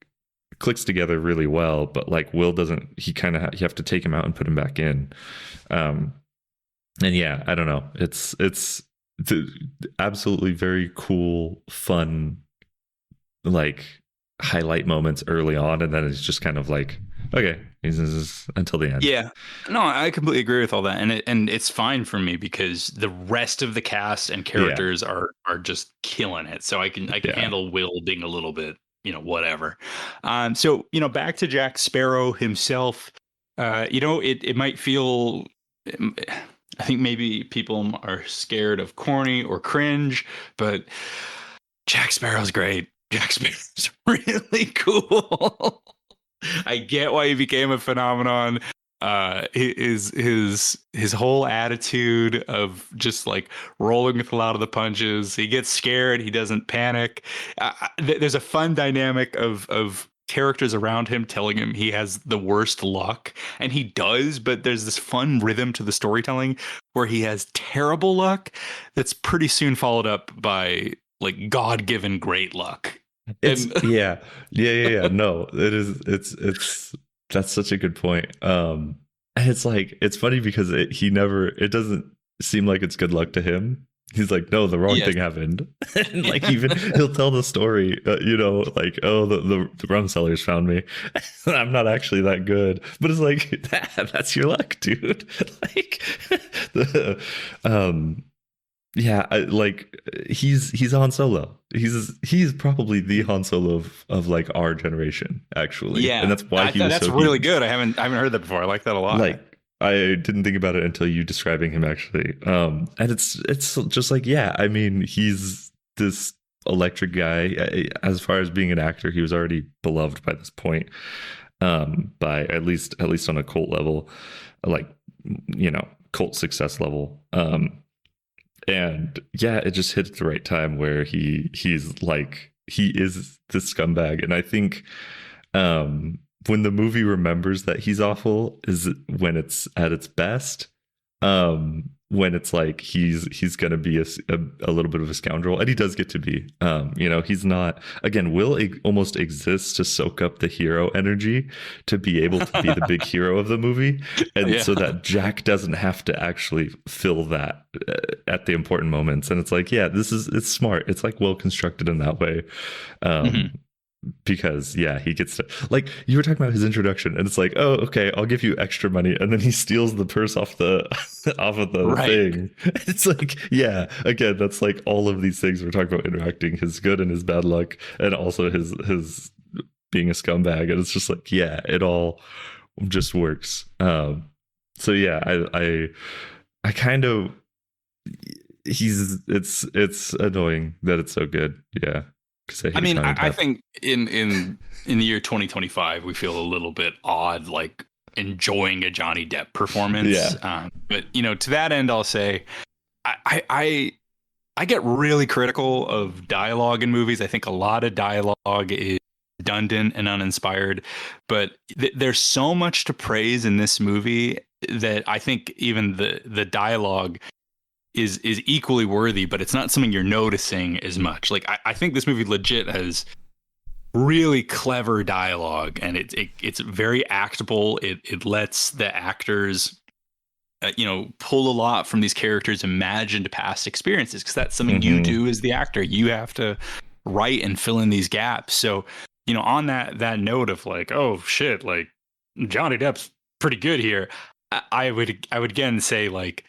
clicks together really well, but like Will doesn't, you have to take him out and put him back in. And yeah, I don't know. It's the absolutely very cool, fun, like highlight moments early on, and then it's just kind of like, okay, this is until the end. Yeah, no, I completely agree with all that, and it's fine for me because the rest of the cast and characters are just killing it. So I can handle Will being a little bit, whatever. So back to Jack Sparrow himself. It might feel. I think maybe people are scared of corny or cringe, but Jack Sparrow's great. Jack Sparrow's really cool. I get why he became a phenomenon. His whole attitude of just like rolling with a lot of the punches. He gets scared. He doesn't panic. There's a fun dynamic of characters around him telling him he has the worst luck, and he does, but there's this fun rhythm to the storytelling where he has terrible luck that's pretty soon followed up by like God-given great luck. Yeah. No, it's that's such a good point. And it's like, it's funny because it doesn't seem like it's good luck to him. He's like, no, the wrong thing happened. And like, even he'll tell the story, like, oh, the rum sellers found me. I'm not actually that good, but it's like, that's your luck, dude. Like, Yeah, he's Han Solo. He's probably the Han Solo of like our generation, actually, and Yeah, that's why he was that's so really huge. good. I haven't heard that before. I like that a lot. Like I didn't think about it until you describing him actually. And it's just like, yeah, I mean, he's this electric guy. As far as being an actor, he was already beloved by this point. By at least on a cult level, like, cult success level. And yeah, it just hit at the right time where he's like, he is the scumbag. And I think when the movie remembers that he's awful is when it's at its best. When it's like he's gonna be a little bit of a scoundrel, and he does get to be. He's not, again, Will almost exists to soak up the hero energy to be able to be the big hero of the movie, and Yeah. so that Jack doesn't have to actually fill that at the important moments. And it's like, yeah, it's smart. It's like well constructed in that way. Mhm. Because yeah, he gets to, like, you were talking about his introduction, and it's like, oh, okay, I'll give you extra money, and then he steals the purse off the off of the Right. thing. It's like, yeah, again, that's like all of these things we're talking about interacting, his good and his bad luck, and also his being a scumbag. And it's just like, yeah, it all just works. So yeah, I kind of, it's annoying that it's so good. Yeah. I mean, I think in the year 2025, we feel a little bit odd, like enjoying a Johnny Depp performance. Yeah. But to that end, I'll say I get really critical of dialogue in movies. I think a lot of dialogue is redundant and uninspired, but there's so much to praise in this movie that I think even the dialogue is equally worthy, but it's not something you're noticing as much. Like I think this movie legit has really clever dialogue, and it's very actable. It lets the actors pull a lot from these characters' imagined past experiences, because that's something you do as the actor. You have to write and fill in these gaps. So on that note of like, oh shit, like Johnny Depp's pretty good here, I would again say, like,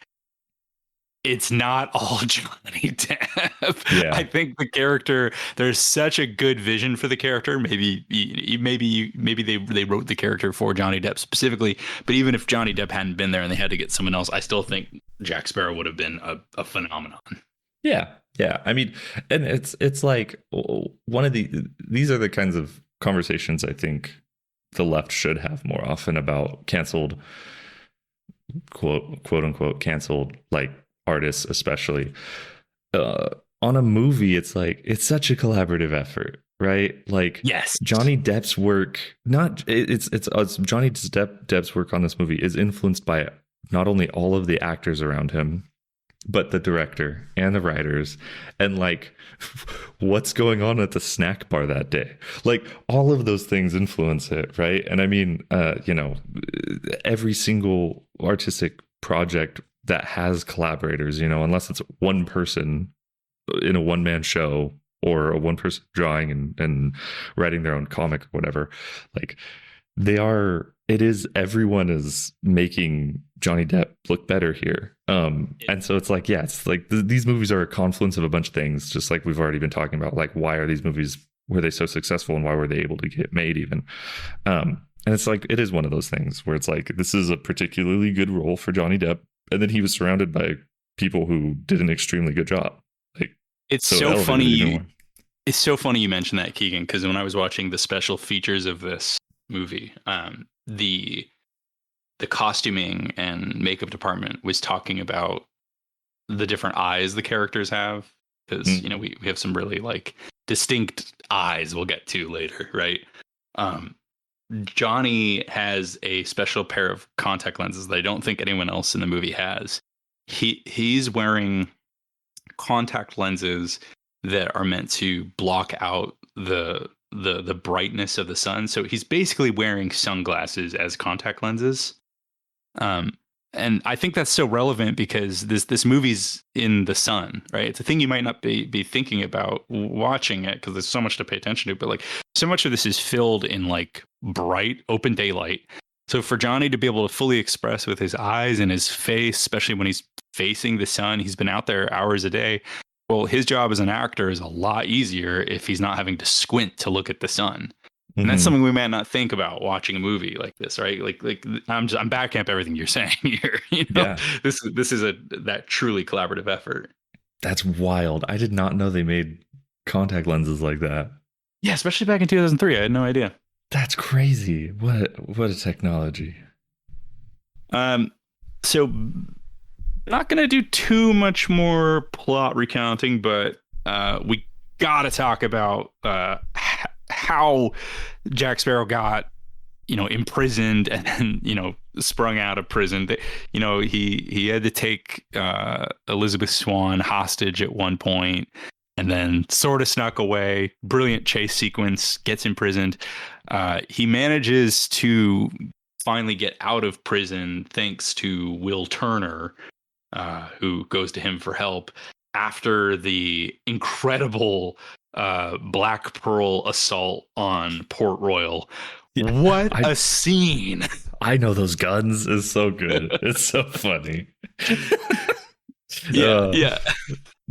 it's not all Johnny Depp. Yeah. I think the character, there's such a good vision for the character. Maybe they wrote the character for Johnny Depp specifically. But even if Johnny Depp hadn't been there and they had to get someone else, I still think Jack Sparrow would have been a phenomenon. Yeah. Yeah. I mean, and it's like these are the kinds of conversations I think the left should have more often about canceled, quote unquote, canceled, like, artists, especially on a movie. It's like, it's such a collaborative effort, right? Like, yes, Johnny Depp's work, it's Johnny Depp's work on this movie is influenced by not only all of the actors around him, but the director and the writers, and like what's going on at the snack bar that day. Like, all of those things influence it, right? And I mean, every single artistic project that has collaborators, unless it's one person in a one-man show or a one person drawing and writing their own comic or whatever, like, everyone is making Johnny Depp look better here. And so it's like, yeah, it's like these movies are a confluence of a bunch of things, just like we've already been talking about. Like, why are these movies, were they so successful, and why were they able to get made even? And it's like, it is one of those things where it's like, this is a particularly good role for Johnny Depp, and then he was surrounded by people who did an extremely good job. Like, it's so funny. It's so funny you mentioned that, Keigen, because when I was watching the special features of this movie, the costuming and makeup department was talking about the different eyes the characters have, because we have some really like distinct eyes we'll get to later, right? Johnny has a special pair of contact lenses that I don't think anyone else in the movie has. He's wearing contact lenses that are meant to block out the brightness of the sun. So he's basically wearing sunglasses as contact lenses. And I think that's so relevant because this movie's in the sun, right? It's a thing you might not be thinking about watching it because there's so much to pay attention to, but like so much of this is filled in like bright open daylight. So for Johnny to be able to fully express with his eyes and his face, especially when he's facing the sun, he's been out there hours a day. Well, his job as an actor is a lot easier if he's not having to squint to look at the sun. And that's something we might not think about watching a movie like this, right? Like I'm backing up everything you're saying here. Yeah. This is that truly collaborative effort. That's wild. I did not know they made contact lenses like that. Yeah, especially back in 2003. I had no idea. That's crazy. What a technology. So not going to do too much more plot recounting, but we got to talk about how Jack Sparrow got, imprisoned and then, sprung out of prison. He had to take Elizabeth Swann hostage at one point and then sort of snuck away. Brilliant chase sequence, gets imprisoned. He manages to finally get out of prison thanks to Will Turner, who goes to him for help after the incredible Black Pearl assault on Port Royal. What a scene. I know those guns is so good. It's so funny. Yeah.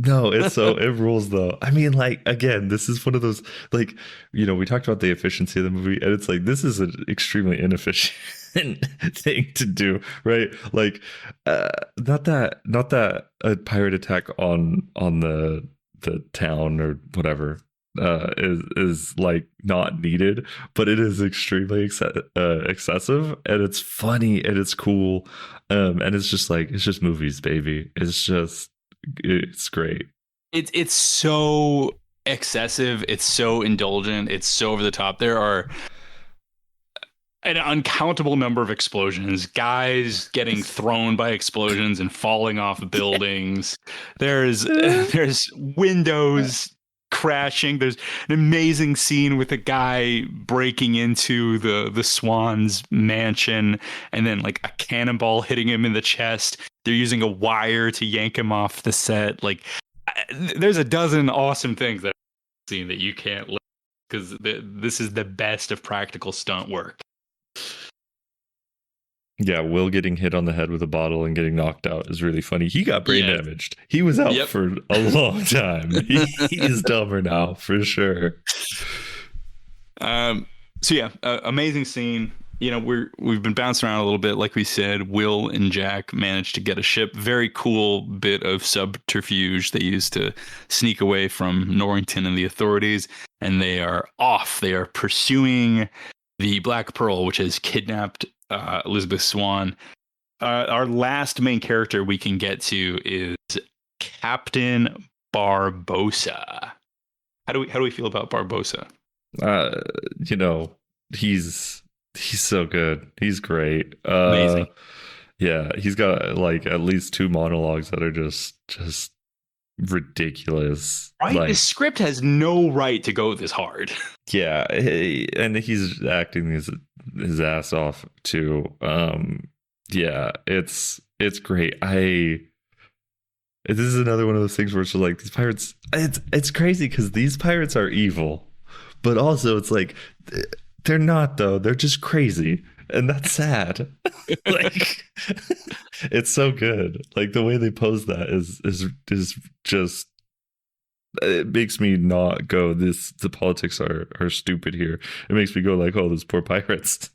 No, it rules though. I mean, like, again, this is one of those, like, we talked about the efficiency of the movie, and it's like, this is an extremely inefficient thing to do, right? Like, not that a pirate attack on the town or whatever is like not needed, but it is extremely excessive, and it's funny and it's cool, and it's just movies, baby. It's great. It's so excessive. It's so indulgent. It's so over the top. There are an uncountable number of explosions, guys getting thrown by explosions and falling off buildings. There's windows crashing. There's an amazing scene with a guy breaking into the Swan's mansion and then like a cannonball hitting him in the chest. They're using a wire to yank him off the set. Like, there's a dozen awesome things that I've seen that you can't look, because this is the best of practical stunt work. Yeah, Will getting hit on the head with a bottle and getting knocked out is really funny. He got brain damaged. He was out for a long time. He's dumber now, for sure. Amazing scene. We've been bouncing around a little bit. Like we said, Will and Jack managed to get a ship. Very cool bit of subterfuge they used to sneak away from Norrington and the authorities. And they are off. They are pursuing the Black Pearl, which has kidnapped Elizabeth Swann. Our last main character we can get to is Captain Barbossa. How do we feel about Barbossa? He's so good. He's great. Amazing. Yeah, he's got like at least 2 monologues that are just ridiculous. Right, like, the script has no right to go this hard. Yeah, and he's acting his ass off too. Yeah, it's great. This is another one of those things where it's just like these pirates. It's crazy because these pirates are evil, but also it's like they're not though. They're just crazy, and that's sad. Like, it's so good. Like the way they pose that is just. It makes me not go, the politics are stupid here. It makes me go like, oh, those poor pirates.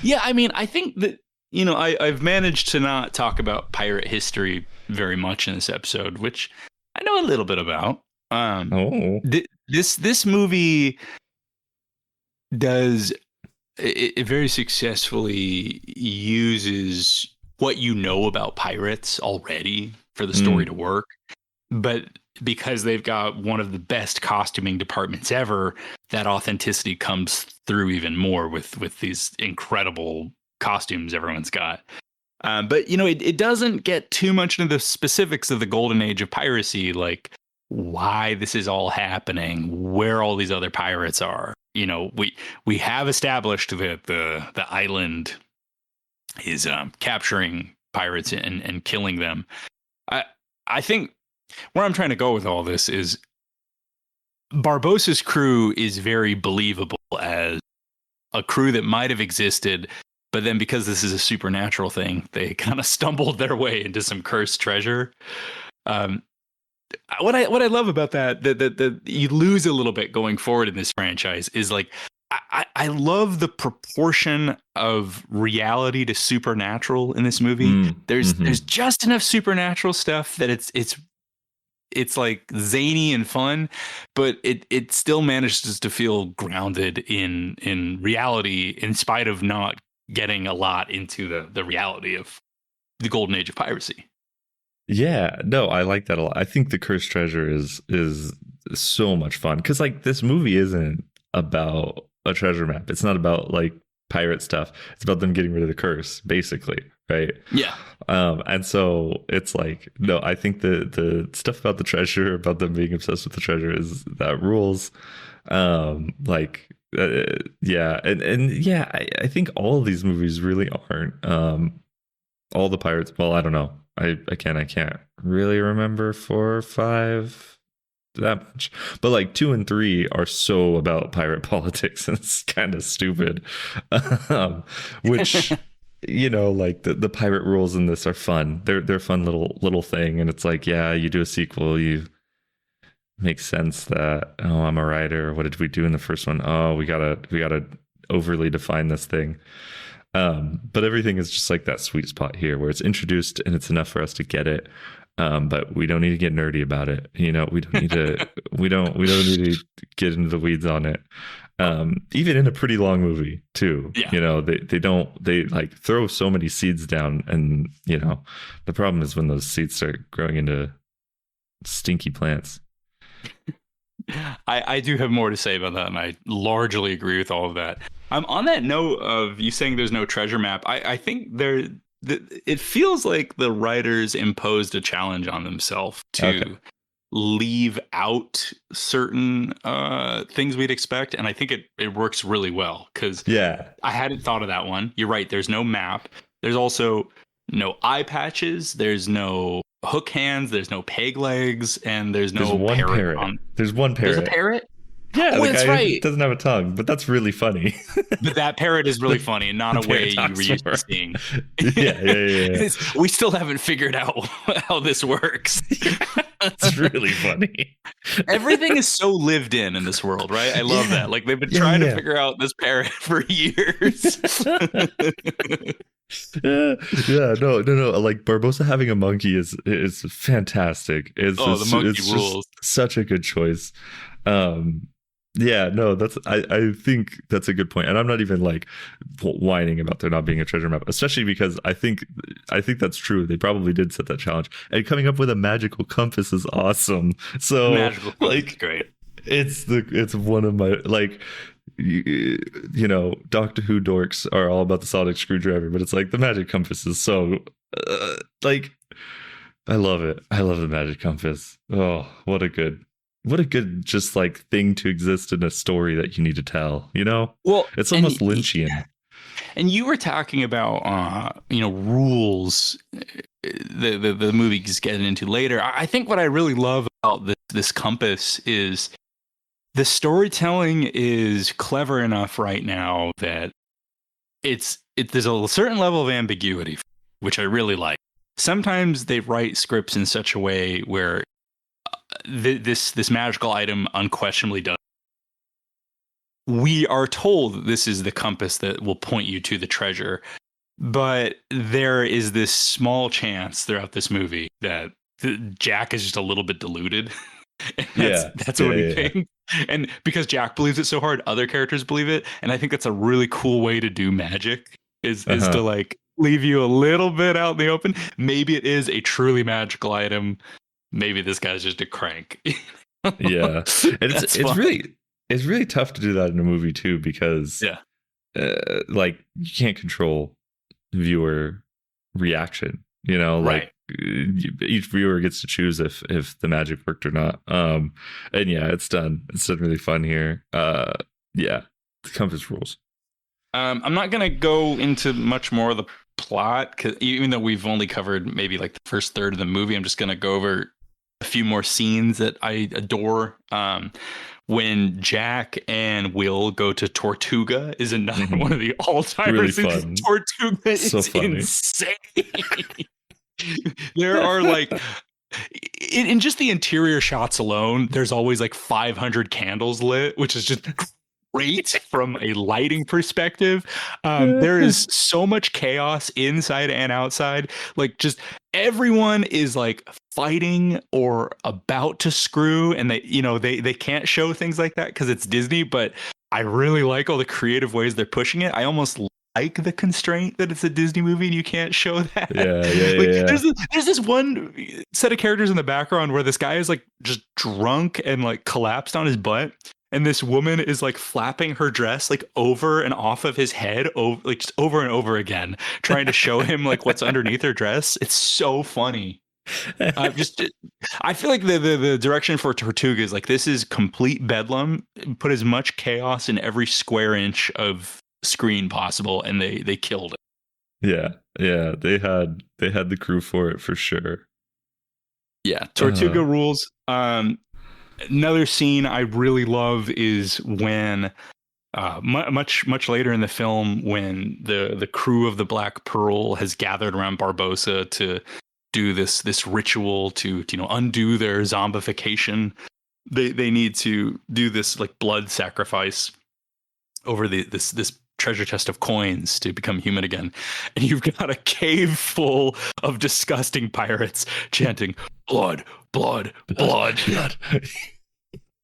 Yeah, I mean, I think that, I've managed to not talk about pirate history very much in this episode, which I know a little bit about. This movie does it very successfully uses what you know about pirates already for the story to work. But because they've got one of the best costuming departments ever, that authenticity comes through even more with these incredible costumes everyone's got. But, it doesn't get too much into the specifics of the golden age of piracy, like why this is all happening, where all these other pirates are. We have established that the island is capturing pirates and killing them. I think where I'm trying to go with all this is Barbossa's crew is very believable as a crew that might have existed, but then because this is a supernatural thing, they kind of stumbled their way into some cursed treasure. What I love about that you lose a little bit going forward in this franchise is like I love the proportion of reality to supernatural in this movie. There's just enough supernatural stuff that it's like zany and fun, but it still manages to feel grounded in reality in spite of not getting a lot into the reality of the golden age of piracy. Yeah, no, I like that a lot. I think the cursed treasure is so much fun because like this movie isn't about a treasure map. It's not about like pirate stuff. It's about them getting rid of the curse, basically, right? Yeah. And so it's like, no, I think the stuff about the treasure, about them being obsessed with the treasure, is that rules. Yeah, and yeah, I think all of these movies really aren't. All the pirates. Well, I don't know. I can't really remember 4 or 5 that much, but like 2 and 3 are so about pirate politics, and it's kind of stupid. Which you know, like the pirate rules in this are fun. They're fun little thing, and it's like, yeah, you do a sequel, you make sense that, oh, I'm a writer. What did we do in the first one? Oh, we gotta overly define this thing. But everything is just like that sweet spot here where it's introduced and it's enough for us to get it. But we don't need to get nerdy about it. You know, we don't need to we don't need to get into the weeds on it. Even in a pretty long movie too. Yeah. You know, they like throw so many seeds down, and you know, the problem is when those seeds start growing into stinky plants. I do have more to say about that, and I largely agree with all of that. On that note of you saying there's no treasure map, I think it feels like the writers imposed a challenge on themselves to leave out certain things we'd expect, and I think it works really well because I hadn't thought of that one. You're right. There's no map. There's also no eye patches. There's no hook hands. There's no peg legs, and there's no parrot. There's one parrot. There's a parrot. Yeah, the guy right. doesn't have a tongue, but that's really funny. But that parrot is really funny, and not a way you were used to seeing. Yeah. We still haven't figured out how this works. It's really funny. Everything is so lived in this world, right? I love that. Like they've been trying to figure out this parrot for years. No. Like Barbossa having a monkey is fantastic. The monkey rules. Such a good choice. I think that's a good point, and I'm not even like whining about there not being a treasure map, especially because I think that's true. They probably did set that challenge, and coming up with a magical compass is awesome. So magical like great. It's one of my like. You know, Doctor Who dorks are all about the sonic screwdriver, but it's like the magic compass is so like I love it. I love the magic compass. Oh, what a good just like thing to exist in a story that you need to tell, you know? Well, it's almost Lynchian. And you were talking about rules the movie is getting into later. I think what I really love about this compass is the storytelling is clever enough right now that there's a certain level of ambiguity, which I really like. Sometimes they write scripts in such a way where this magical item unquestionably does. We are told that this is the compass that will point you to the treasure, but there is this small chance throughout this movie that Jack is just a little bit deluded. That's what we think. And because Jack believes it so hard, other characters believe it. And I think that's a really cool way to do magic is to like leave you a little bit out in the open. Maybe it is a truly magical item. Maybe this guy's just a crank. Yeah. And it's really tough to do that in a movie too, because like you can't control viewer reaction, you know, like each viewer gets to choose if the magic worked or not. And it's done really fun here. The compass rules. I'm not gonna go into much more of the plot, because even though we've only covered maybe like the first third of the movie, I'm just gonna go over a few more scenes that I adore. when Jack and Will go to Tortuga is another one of the all-timers. Really fun. Tortuga So is funny. insane. There are like in just the interior shots alone, there's always like 500 candles lit, which is just great from a lighting perspective. There is so much chaos inside and outside. Like, just everyone is like fighting or about to screw, and they can't show things like that because it's Disney. But I really like all the creative ways they're pushing it. I almost like the constraint that it's a Disney movie and you can't show that. There's this one set of characters in the background where this guy is like just drunk and like collapsed on his butt, and this woman is like flapping her dress like over and off of his head, like just over and over again, trying to show him like what's underneath her dress. It's so funny. I feel like the direction for Tortuga is like, this is complete bedlam. Put as much chaos in every square inch of screen possible, and they killed it. Yeah, they had the crew for it for sure. Yeah, Tortuga rules. Another scene I really love is when much later in the film, when the crew of the Black Pearl has gathered around Barbossa to do this ritual to undo their zombification. They need to do this like blood sacrifice over this treasure chest of coins to become human again. And you've got a cave full of disgusting pirates chanting blood, blood, blood. Blood.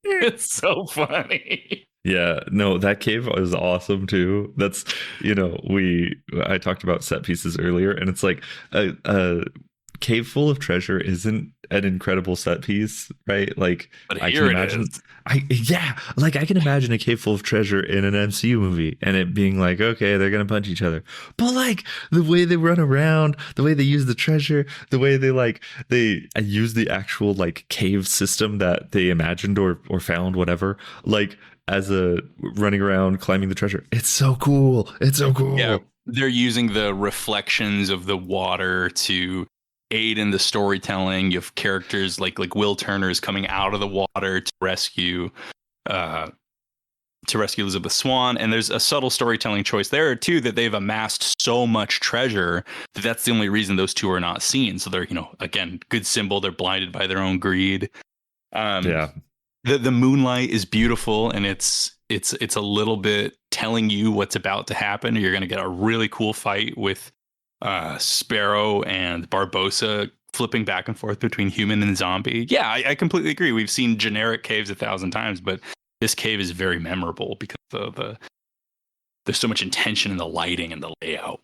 It's so funny. Yeah, no, that cave is awesome too. That's, I talked about set pieces earlier, and it's like a cave full of treasure isn't an incredible set piece, right? Like, but I can imagine, I can imagine a cave full of treasure in an MCU movie, and it being like, okay, they're gonna punch each other, but like the way they run around, the way they use the treasure, the way they use the actual like cave system that they imagined or found, whatever, like as a running around climbing the treasure, it's so cool. Yeah, they're using the reflections of the water to aid in the storytelling. You have characters like Will Turner is coming out of the water to rescue Elizabeth Swann, and there's a subtle storytelling choice there too, that they've amassed so much treasure that's the only reason those two are not seen. So they're, again, good symbol. They're blinded by their own greed. The moonlight is beautiful, and it's a little bit telling you what's about to happen. You're going to get a really cool fight with Sparrow and Barbossa flipping back and forth between human and zombie. Yeah, I completely agree. We've seen generic caves 1,000 times, but this cave is very memorable because there's so much intention in the lighting and the layout.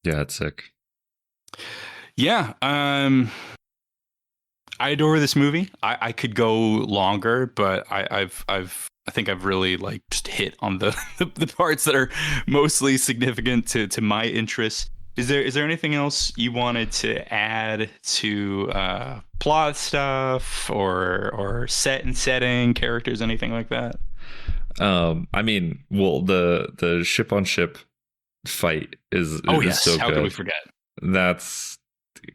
Yeah, it's sick. Yeah, I adore this movie. I could go longer, but I think I've really like just hit on the parts that are mostly significant to my interests. Is there anything else you wanted to add to plot stuff or set and setting, characters, anything like that? I mean, well, the ship on ship fight is yes, so how good. could we forget? That's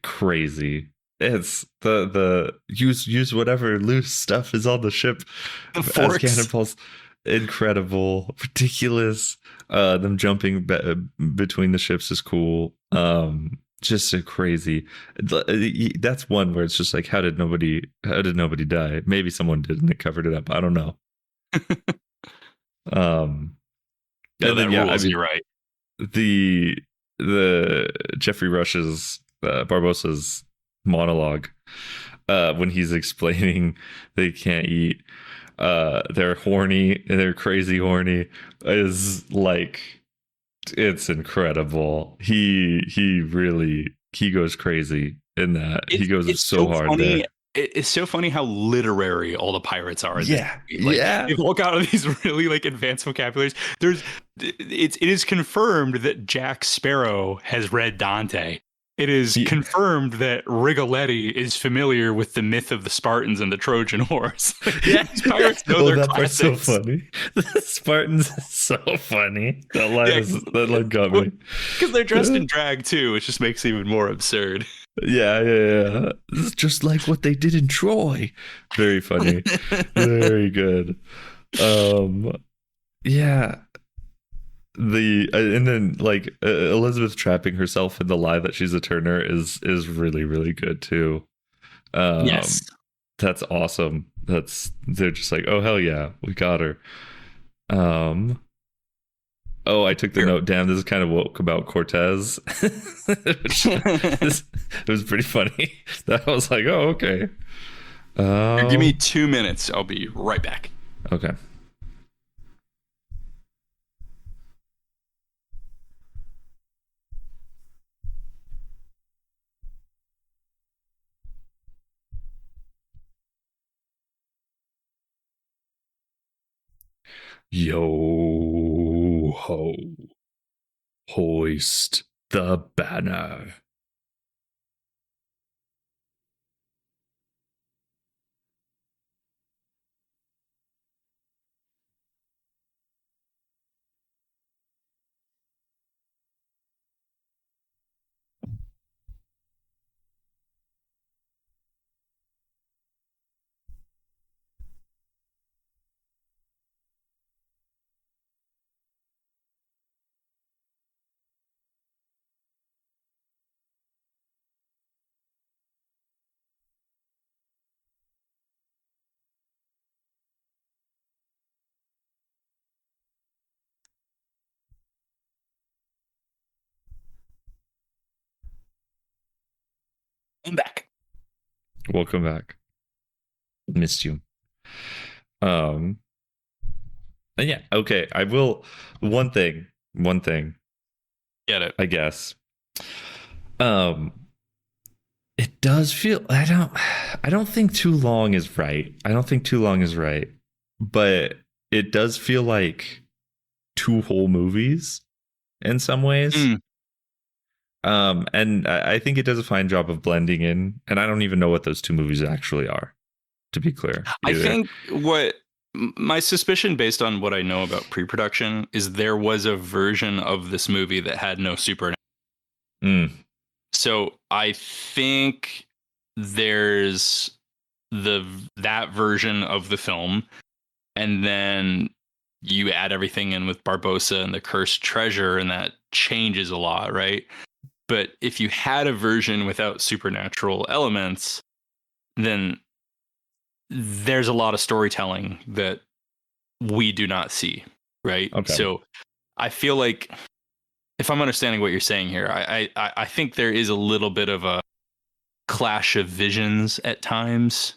crazy. It's the use whatever loose stuff is on the ship as cannonballs. Incredible, ridiculous. Them jumping between the ships is cool. Just so crazy. That's one where it's just like, how did nobody die? Maybe someone did and they covered it up. I don't know. You're right. The Jeffrey Rush's Barbossa's monologue when he's explaining they can't eat, they're horny, they're crazy horny, is like, it's incredible. He goes crazy in that. He goes so hard funny. There. It's so funny how literary all the pirates are. Yeah, If you look out of these really like advanced vocabularies, it is confirmed that Jack Sparrow has read Dante. It is confirmed that Rigoletti is familiar with the myth of the Spartans and the Trojan horse. Yeah, these pirates know their classics. Part's so funny. The Spartans is so funny. That line got me. Because they're dressed in drag too, which just makes it even more absurd. Yeah. It's just like what they did in Troy. Very funny. Very good. Um, yeah. And then like Elizabeth trapping herself in the lie that she's a Turner is really really good too. Yes. That's awesome. They're just like, oh hell yeah, we got her. Um, oh, I took the note. Damn, this is kind of woke about Cortez. It was pretty funny. That was like, oh okay. Give me 2 minutes. I'll be right back. Okay. Yo ho, hoist the banner. I'm back. Welcome back. Missed you. Yeah, okay. I will one thing. Get it. I guess. Um it does feel I don't think too long is right. I don't think too long is right. But it does feel like two whole movies in some ways. And I think it does a fine job of blending in, and I don't even know what those two movies actually are, to be clear. Either. I think what my suspicion, based on what I know about pre-production, is there was a version of this movie that had no supernatural. So I think there's that version of the film, and then you add everything in with Barbossa and the cursed treasure, and that changes a lot, right? But if you had a version without supernatural elements, then there's a lot of storytelling that we do not see, right? Okay. So I feel like, if I'm understanding what you're saying here, I think there is a little bit of a clash of visions at times.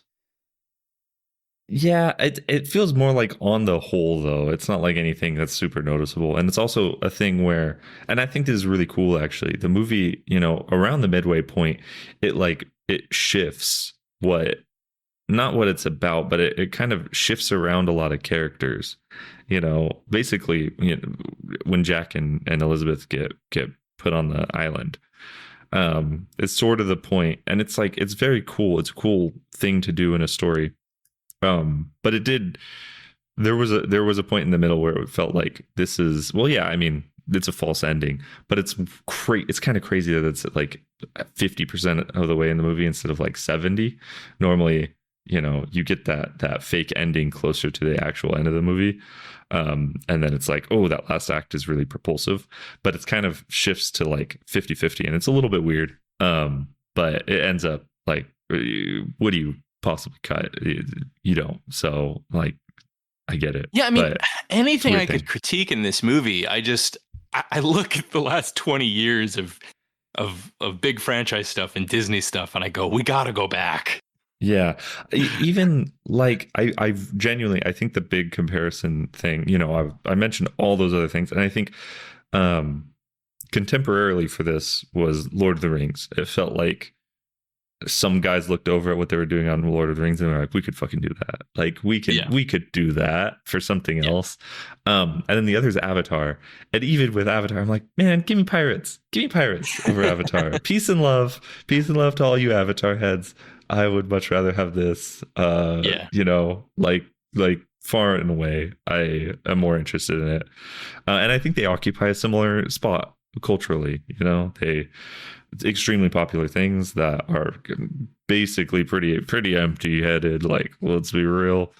Yeah, it feels more like on the whole, though. It's not like anything that's super noticeable. And it's also a thing where, and I think this is really cool, actually. The movie, around the midway point, it shifts not what it's about, but it kind of shifts around a lot of characters. Basically, when Jack and Elizabeth get put on the island, it's sort of the point, and it's like, it's very cool. It's a cool thing to do in a story. But there was a point in the middle where it felt like this is, well, yeah, I mean, it's a false ending, but it's kind of crazy that it's like 50% of the way in the movie instead of like 70. Normally, you get that fake ending closer to the actual end of the movie. And then it's like, oh, that last act is really propulsive, but it's kind of shifts to like 50-50, and it's a little bit weird. But it ends up like, what do you possibly cut? You don't. So like, I get it. Yeah, I mean, anything I could critique in this movie, I look at the last 20 years of big franchise stuff and Disney stuff, and I go, we gotta go back. Yeah, even like I genuinely, I think the big comparison thing, I mentioned all those other things, and I think contemporarily for this was Lord of the Rings. It felt like some guys looked over at what they were doing on Lord of the Rings and were like, we could fucking do that. Like we could do that for something else. And then the other is Avatar. And even with Avatar, I'm like, man, give me pirates over Avatar. Peace and love to all you Avatar heads. I would much rather have this, like far and away. I am more interested in it. And I think they occupy a similar spot culturally. They extremely popular things that are basically pretty empty-headed. Like, let's be real.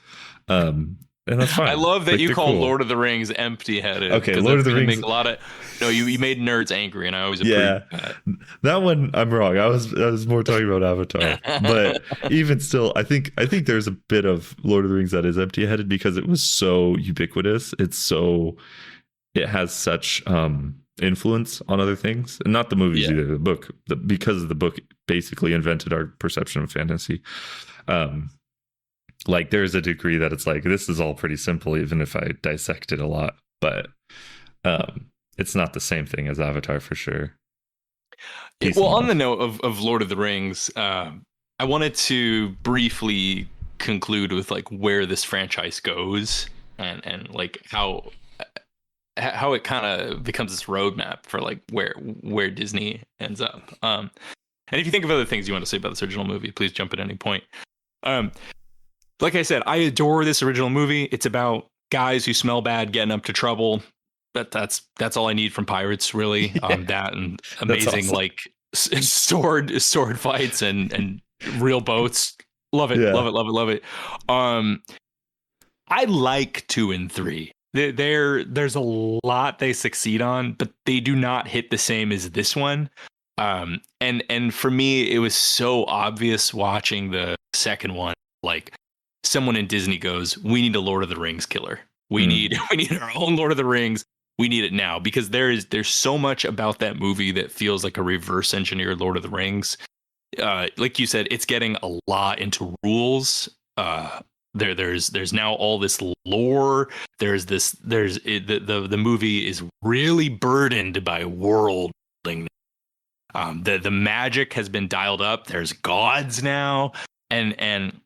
And that's I fine. love that Like, you they're call cool. Lord of the Rings empty-headed, Okay, because Lord that's of the going to Rings. make a lot of no. You made nerds angry, and I always Yeah, appreciate that. that one I'm wrong. I was more talking about Avatar, but even still, I think there's a bit of Lord of the Rings that is empty-headed because it was so ubiquitous. It has such influence on other things, and not the movies Yeah. either. The book, because the book basically invented our perception of fantasy. Um, like there's a degree that it's like this is all pretty simple, even if I dissect it a lot, but it's not the same thing as Avatar for sure. Peace Well, and on the love. note of Lord of the Rings, I wanted to briefly conclude with like where this franchise goes, and like how it kind of becomes this roadmap for like where Disney ends up. And if you think of other things you want to say about this original movie, please jump at any point. Um, like I said, I adore this original movie. It's about guys who smell bad getting up to trouble. That's all I need from pirates, really. Yeah, That and that's amazing awesome. like sword fights and real boats. Love it, Yeah, love it, love it, love it. I like 2 and 3. There's a lot they succeed on, but they do not hit the same as this one. And for me, it was so obvious watching the second one. Like someone in Disney goes, "We need a Lord of the Rings killer. We need we need our own Lord of the Rings. We need it now," because there's so much about that movie that feels like a reverse engineered Lord of the Rings. Like you said, it's getting a lot into rules. There's now all this lore. The movie is really burdened by world building. The magic has been dialed up. There's gods now, and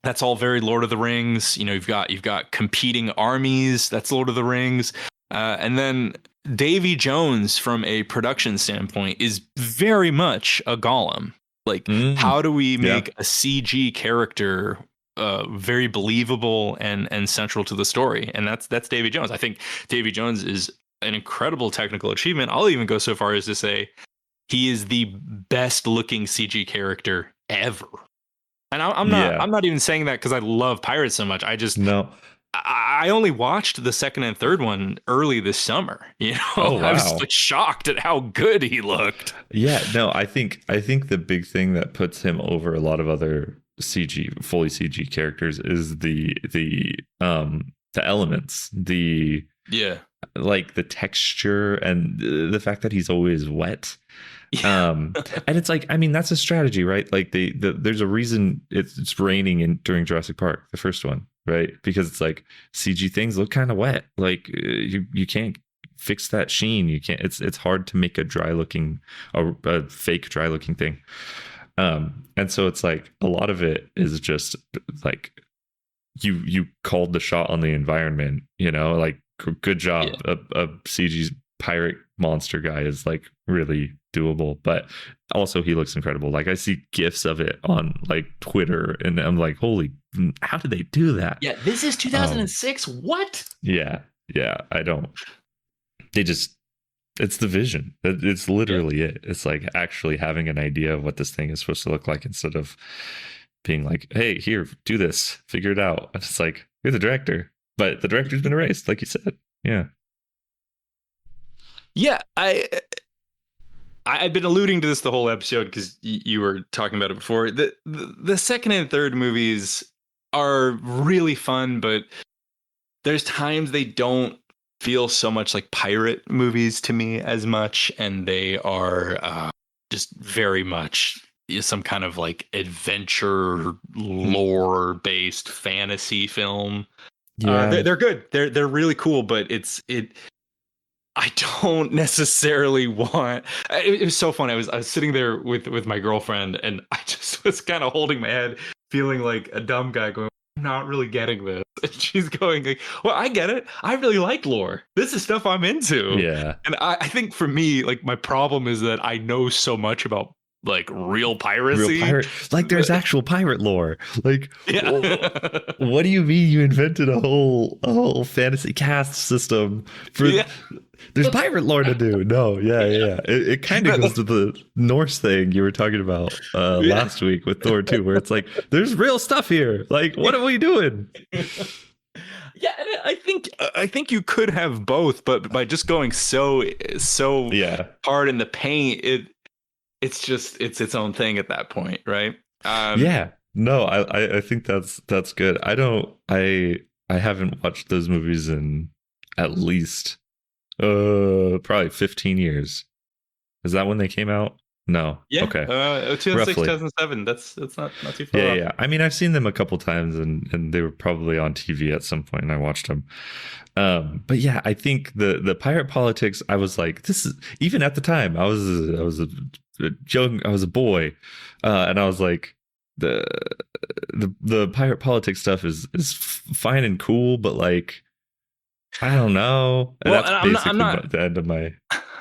that's all very Lord of the Rings. You know, you've got competing armies. That's Lord of the Rings, and then Davy Jones, from a production standpoint, is very much a Gollum. Like, how do we yeah, make a CG character very believable and central to the story? And that's Davy Jones. I think Davy Jones is an incredible technical achievement. I'll even go so far as to say he is the best looking CG character ever. And yeah. I'm not even saying that because I love pirates so much. No. I only watched the second and third one early this summer. You know, Oh I was wow. like shocked at how good he looked. Yeah. No. I think the big thing that puts him over a lot of other fully CG characters is the elements, Yeah. like the texture and the fact that he's always wet. Yeah. And it's like, I mean, that's a strategy, right? Like there's a reason it's raining during Jurassic Park, the first one, right? Because it's like CG things look kind of wet. Like you can't fix that sheen. You can't. It's hard to make a fake dry looking thing. And so it's like a lot of it is just like you called the shot on the environment. You know, like good job. Yeah. A CG pirate monster guy is like really doable, but also he looks incredible. Like I see gifs of it on like Twitter and I'm like, holy, how did they do that? Yeah. This is 2006. What? Yeah, I don't, they just, it's the vision. It's Yeah. literally it. It's like actually having an idea of what this thing is supposed to look like instead of being like, hey, here, do this, figure it out. And it's like, you're the director, but the director's been erased, like you said. Yeah. Yeah. I've been alluding to this the whole episode because you were talking about it before. The second and third movies are really fun, but there's times they don't feel so much like pirate movies to me as much, and they are just very much some kind of like adventure lore based fantasy film. Yeah. They're good. They're really cool, but I don't necessarily want. It was so fun. I was sitting there with my girlfriend, and I just was kind of holding my head, feeling like a dumb guy, going, "I'm not really getting this." And she's going, like, "Well, I get it. I really like lore. This is stuff I'm into." Yeah. And I think for me, like my problem is that I know so much about like real Real piracy. pirate, like there's actual pirate lore. Like, Yeah. what do you mean you invented a whole fantasy caste system for? Yeah. There's pirate lore to do. No, yeah. It kind of goes to the Norse thing you were talking about last week with Thor 2, where it's like there's real stuff here. Like, what are we doing? Yeah, and I think you could have both, but by just going so hard in the paint, it's its own thing at that point, right? Yeah, no, I think that's good. I haven't watched those movies in at least probably 15 years. Is that when they came out? No. Yeah. Okay. 2006, Roughly. 2007. That's not too far off. Yeah. I mean, I've seen them a couple times, and they were probably on TV at some point, and I watched them. But yeah, I think the pirate politics. I was like, this is, even at the time. I was a boy, and I was like, the pirate politics stuff is fine and cool, but like, I don't know. And Well, that's and basically I'm not the end of my.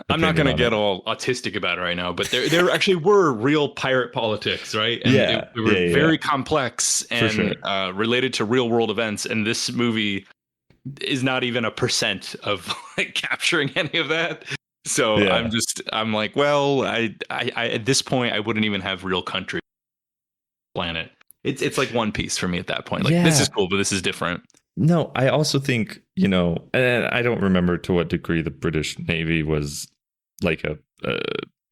I'm not going to get it. all autistic about it right now, but there actually were real pirate politics, right? And they were very complex and related to real world events. And this movie is not even 1% of like capturing any of that. So I'm like, well, I at this point I wouldn't even have real country planet. It's like One Piece for me at that point. Like this is cool, but this is different. No, I also think, and I don't remember to what degree the British Navy was like a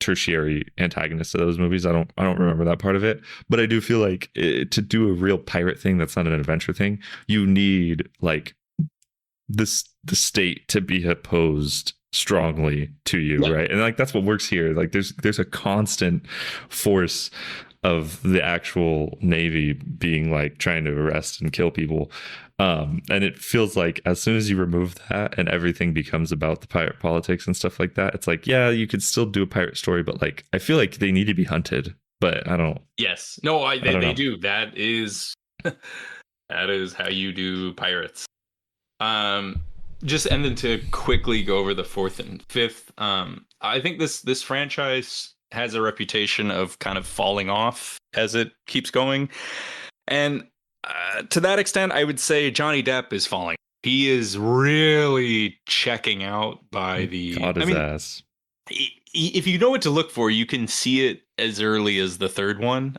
tertiary antagonist to those movies. I don't remember that part of it, but I do feel like to do a real pirate thing that's not an adventure thing, you need like the state to be opposed strongly to you, right? And like that's what works here. Like there's a constant force of the actual Navy being like trying to arrest and kill people. And it feels like as soon as you remove that and everything becomes about the pirate politics and stuff like that, it's like, yeah, you could still do a pirate story, but like, I feel like they need to be hunted, but I don't. Yes. No, they do. That is how you do pirates. And then to quickly go over the fourth and fifth, I think this franchise has a reputation of kind of falling off as it keeps going. And to that extent, I would say Johnny Depp is falling. He is really checking out by the... ass. If you know what to look for, you can see it as early as the third one.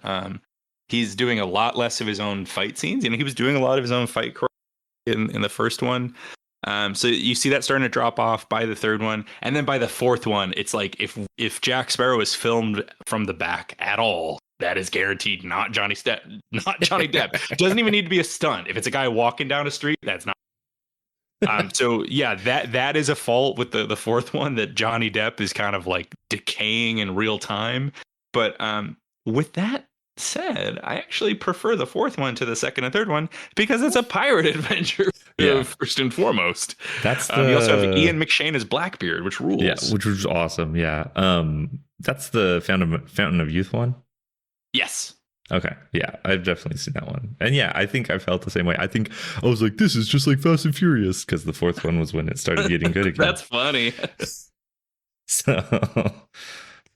He's doing a lot less of his own fight scenes. He was doing a lot of his own fight in the first one. So you see that starting to drop off by the third one. And then by the fourth one, it's like if Jack Sparrow is filmed from the back at all, that is guaranteed not Johnny Depp. Doesn't even need to be a stunt. If it's a guy walking down a street, that's not. So yeah, that is a fault with the fourth one, that Johnny Depp is kind of like decaying in real time. But with that said, I actually prefer the fourth one to the second and third one because it's a pirate adventure first and foremost. That's you also have Ian McShane as Blackbeard, which rules. Yeah, which was awesome. Yeah, that's the Fountain of Youth one. Yes. Okay. Yeah, I've definitely seen that one. And yeah, I think I felt the same way. I think I was like, this is just like Fast and Furious, because the fourth one was when it started getting good again. That's funny. So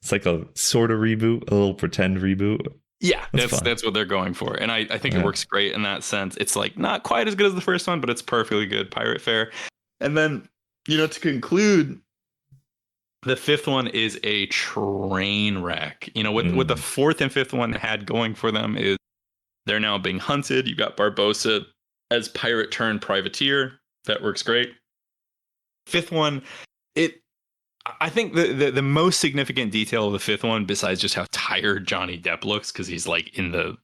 it's like a sort of reboot, a little pretend reboot. Yeah, that's what they're going for. And I think it works great in that sense. It's like not quite as good as the first one, but it's perfectly good pirate fare. And then, to conclude, the fifth one is a train wreck. What the fourth and fifth one had going for them is they're now being hunted. You got Barbossa as pirate turned privateer. That works great. Fifth one, I think the most significant detail of the fifth one, besides just how tired Johnny Depp looks, because he's like in the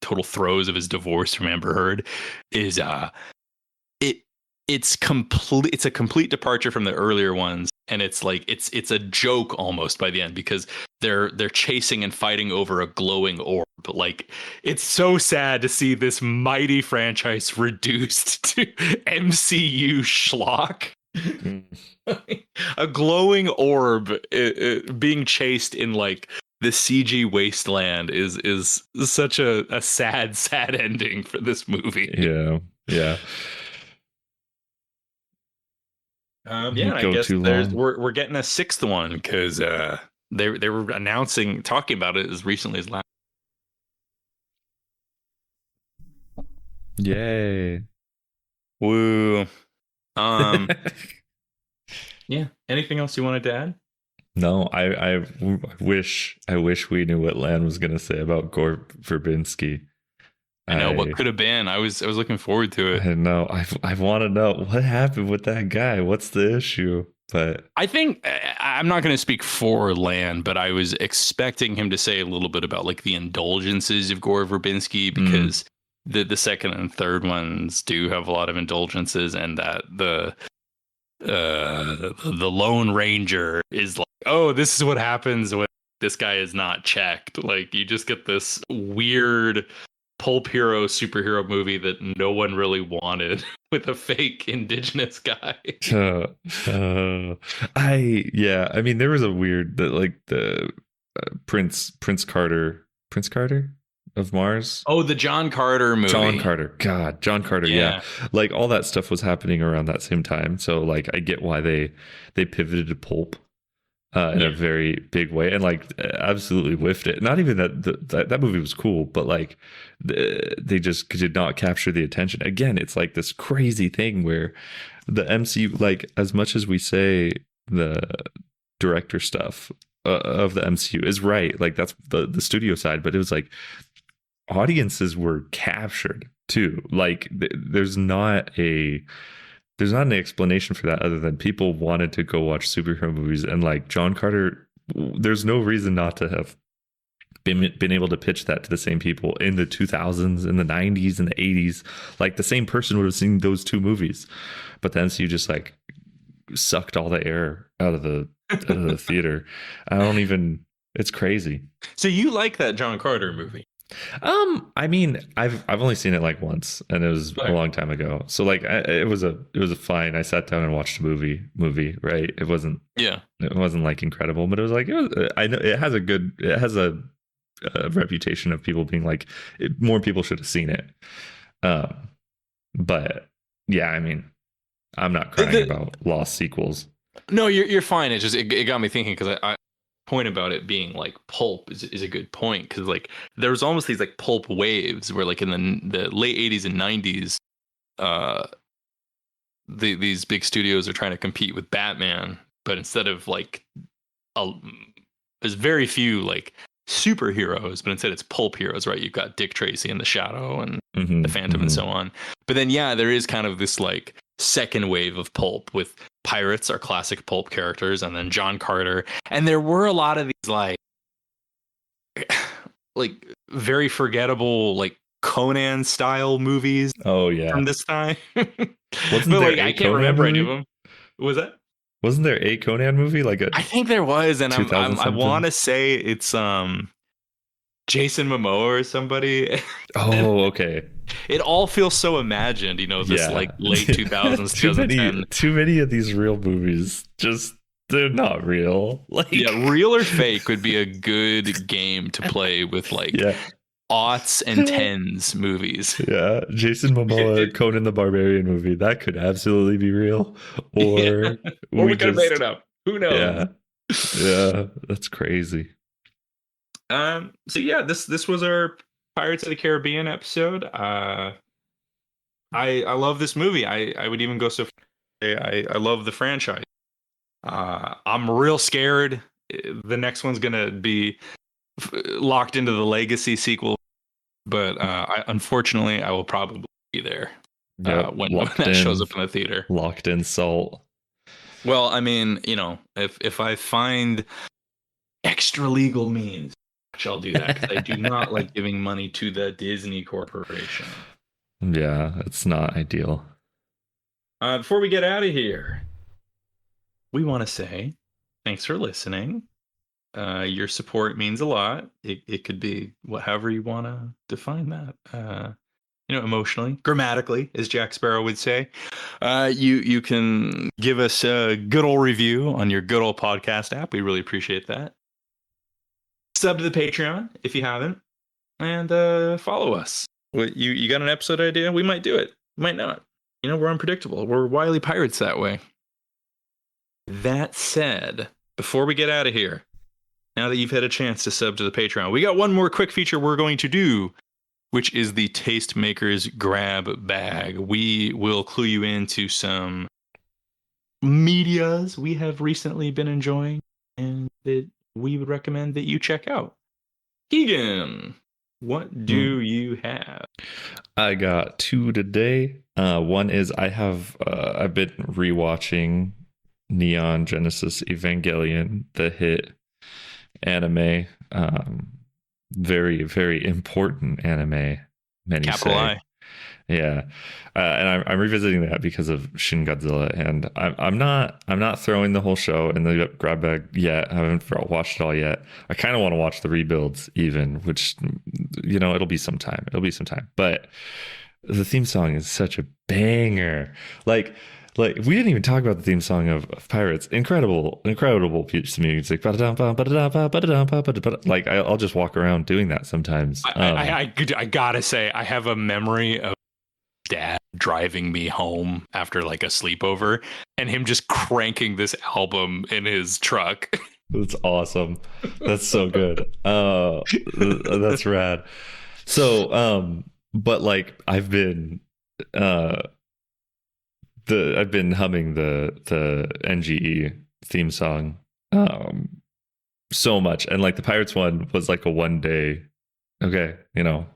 total throes of his divorce from Amber Heard, is it's a complete departure from the earlier ones. And it's like it's a joke almost by the end, because they're chasing and fighting over a glowing orb. But like, it's so sad to see this mighty franchise reduced to MCU schlock. A glowing orb being chased in like the CG wasteland is such a sad ending for this movie. Yeah. I guess we're getting a sixth one because they were talking about it as recently as last. Yay. Woo. Yeah. Anything else you wanted to add? No, I wish we knew what Lan was gonna say about Gore Verbinski. I know what could have been. I was looking forward to it. I know. I want to know what happened with that guy. What's the issue? But I think I'm not going to speak for Lan, but I was expecting him to say a little bit about like the indulgences of Gore Verbinski, because the second and third ones do have a lot of indulgences, and that the Lone Ranger is like, oh, this is what happens when this guy is not checked. Like, you just get this weird pulp hero superhero movie that no one really wanted with a fake indigenous guy. I mean, there was a weird like the Prince Carter of Mars. Oh, the John Carter movie. John Carter. Yeah. Like all that stuff was happening around that same time. So like I get why they pivoted to pulp in a very big way, and like absolutely whiffed it. Not even that movie was cool, but like they just did not capture the attention. Again, it's like this crazy thing where the MCU, like as much as we say the director stuff of the MCU is right, like that's the studio side, but it was like audiences were captured too. Like there's not an explanation for that other than people wanted to go watch superhero movies, and like John Carter, there's no reason not to have been able to pitch that to the same people in the 2000s, in the 90s, and the 80s. Like the same person would have seen those two movies, but then so you just like sucked all the air out of the theater. It's crazy. So you like that John Carter movie? I mean, I've only seen it like once, and it was a long time ago. So like, it was a fine. I sat down and watched a movie, right? It wasn't like incredible, but it was like, I know it has a reputation of people being like, more people should have seen it. But yeah, I mean, I'm not crying about lost sequels. No, you're fine. It just it got me thinking, because I point about it being like pulp is a good point, because like there's almost these like pulp waves where like in the late 80s and 90s these big studios are trying to compete with Batman, but instead of like there's very few like superheroes, but instead it's pulp heroes, right? You've got Dick Tracy and the Shadow and the Phantom and so on. But then there is kind of this like second wave of pulp with Pirates, our classic pulp characters, and then John Carter. And there were a lot of these like very forgettable like Conan style movies. Oh yeah, from this time. Wasn't there like, I can't Conan remember movie? Any of them. What was that? Wasn't there a Conan movie? I think there was, and I want to say it's Jason Momoa or somebody. Oh, okay. It all feels so imagined, this like late 2000s, 2010. Too many of these real movies, just they're not real. Like, real or fake would be a good game to play with aughts and tens movies. Yeah, Jason Momoa, Conan the Barbarian movie, that could absolutely be real. Or we could have made it up. Who knows? Yeah, that's crazy. So this was our Pirates of the Caribbean episode. I love this movie. I would even go so far to say I love the franchise. I'm real scared the next one's gonna be locked into the legacy sequel, but unfortunately I will probably be there when that shows up in the theater. Locked in salt. Well, I mean, if I find extra legal means, I'll do that, because I do not like giving money to the Disney Corporation. Yeah, it's not ideal. Before we get out of here, we want to say thanks for listening. Your support means a lot. It could be however you want to define that. Emotionally, grammatically, as Jack Sparrow would say. You can give us a good old review on your good old podcast app. We really appreciate that. Sub to the Patreon if you haven't, and follow us. You got an episode idea? We might do it, might not. We're unpredictable. We're wily pirates that way. That said, before we get out of here, now that you've had a chance to sub to the Patreon, we got one more quick feature we're going to do, which is the Tastemakers Grab Bag. We will clue you into some medias we have recently been enjoying and that we would recommend that you check out. Keigen, what do you have? I got 2 today. One is I've been rewatching Neon Genesis Evangelion, the hit anime. Very, very important anime. Many Capital say. I. Yeah, and I'm revisiting that because of Shin Godzilla, and I'm not throwing the whole show in the grab bag yet. I haven't watched it all yet. I kind of want to watch the rebuilds even, which it'll be some time. But the theme song is such a banger. Like we didn't even talk about the theme song of Pirates. Incredible piece of music. Like I'll just walk around doing that sometimes. I gotta say, I have a memory of Dad driving me home after like a sleepover and him just cranking this album in his truck. That's awesome. That's so good. That's rad. So, but like I've been humming the NGE theme song so much, and like the Pirates one was like a one day. Okay, I'm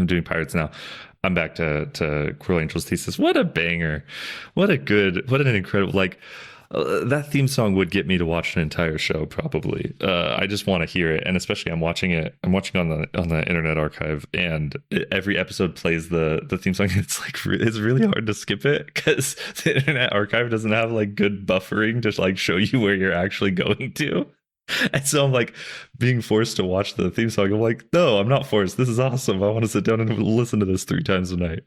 doing Pirates now. I'm back to Cruel Angel's Thesis. What a banger! What an incredible that theme song would get me to watch an entire show probably. I just want to hear it, and especially I'm watching on the Internet Archive, and every episode plays the theme song. It's it's really hard to skip it because the Internet Archive doesn't have like good buffering to like show you where you're actually going to. And so I'm like being forced to watch the theme song. I'm like, no, I'm not forced. This is awesome. I want to sit down and listen to this 3 times a night.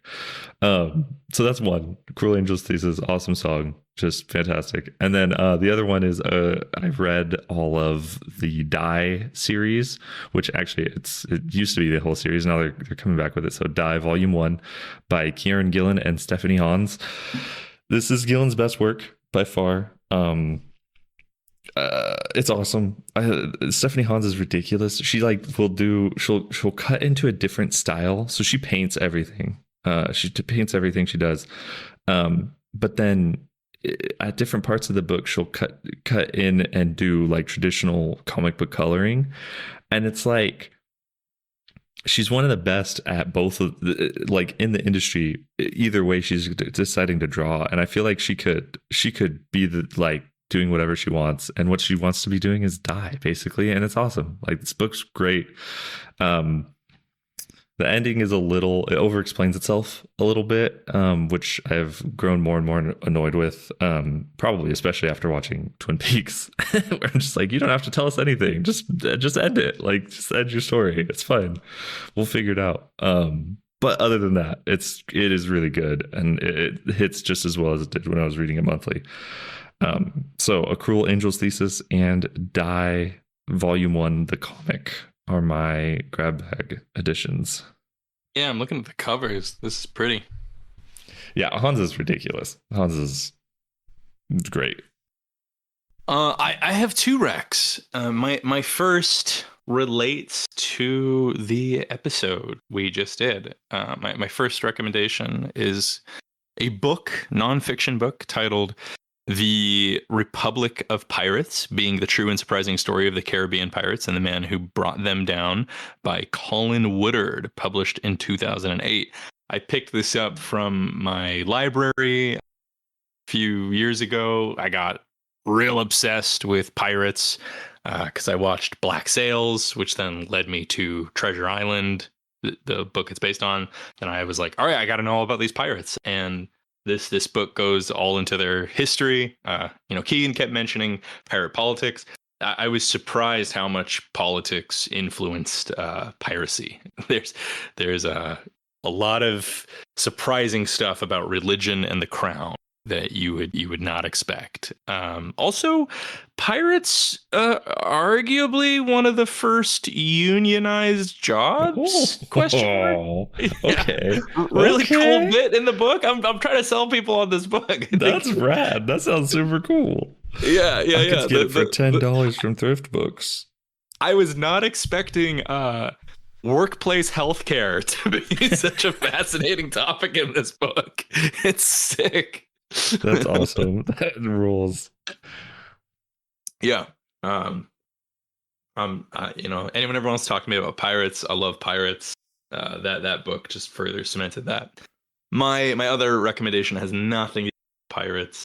So that's one. Cruel Angel's Thesis, awesome song, just fantastic. And then the other one is I've read all of the Die series, which actually it used to be the whole series. Now they're coming back with it. So Die Volume 1 by Kieran Gillen and Stephanie Hans. This is Gillen's best work by far. It's awesome. Stephanie Hans is ridiculous. She she'll cut into a different style. So she paints everything. She paints everything she does. But then at different parts of the book, she'll cut in and do like traditional comic book coloring. And it's like, she's one of the best at both of like in the industry. Either way, she's deciding to draw. And I feel like she could be the like, doing whatever she wants, and what she wants to be doing is Die basically, and it's awesome. Like this book's great. The ending is it over explains itself a little bit, which I've grown more and more annoyed with, probably especially after watching Twin Peaks, where I'm just like, you don't have to tell us anything, just end it, like just end your story, it's fine, we'll figure it out. But other than that, it is really good, and it hits just as well as it did when I was reading it monthly. So A Cruel Angel's Thesis and Die Volume 1, the comic, are my grab bag editions. Yeah, I'm looking at the covers. This is pretty. Yeah, Hans is ridiculous. Hans is great. I have 2 recs. My first relates to the episode we just did. My first recommendation is a nonfiction book titled The Republic of Pirates, being the true and surprising story of the Caribbean pirates and the man who brought them down, by Colin Woodard, published in 2008. I picked this up from my library a few years ago. I got real obsessed with pirates because I watched Black Sails, which then led me to Treasure Island, the book it's based on. And I was like, all right, I got to know all about these pirates. And this book goes all into their history. Keigen kept mentioning pirate politics. I was surprised how much politics influenced piracy. There's a lot of surprising stuff about religion and the crown that you would not expect. Also, pirates arguably one of the first unionized jobs? Question mark? Okay. Really cool bit in the book. I'm trying to sell people on this book. That's rad. That sounds super cool. Yeah. I could get it for $10 from thrift books. I was not expecting workplace healthcare to be such a fascinating topic in this book. It's sick. That's awesome. That rules. Yeah. Anyone ever wants to talk to me about pirates? I love pirates. That book just further cemented that. My other recommendation has nothing to do with pirates,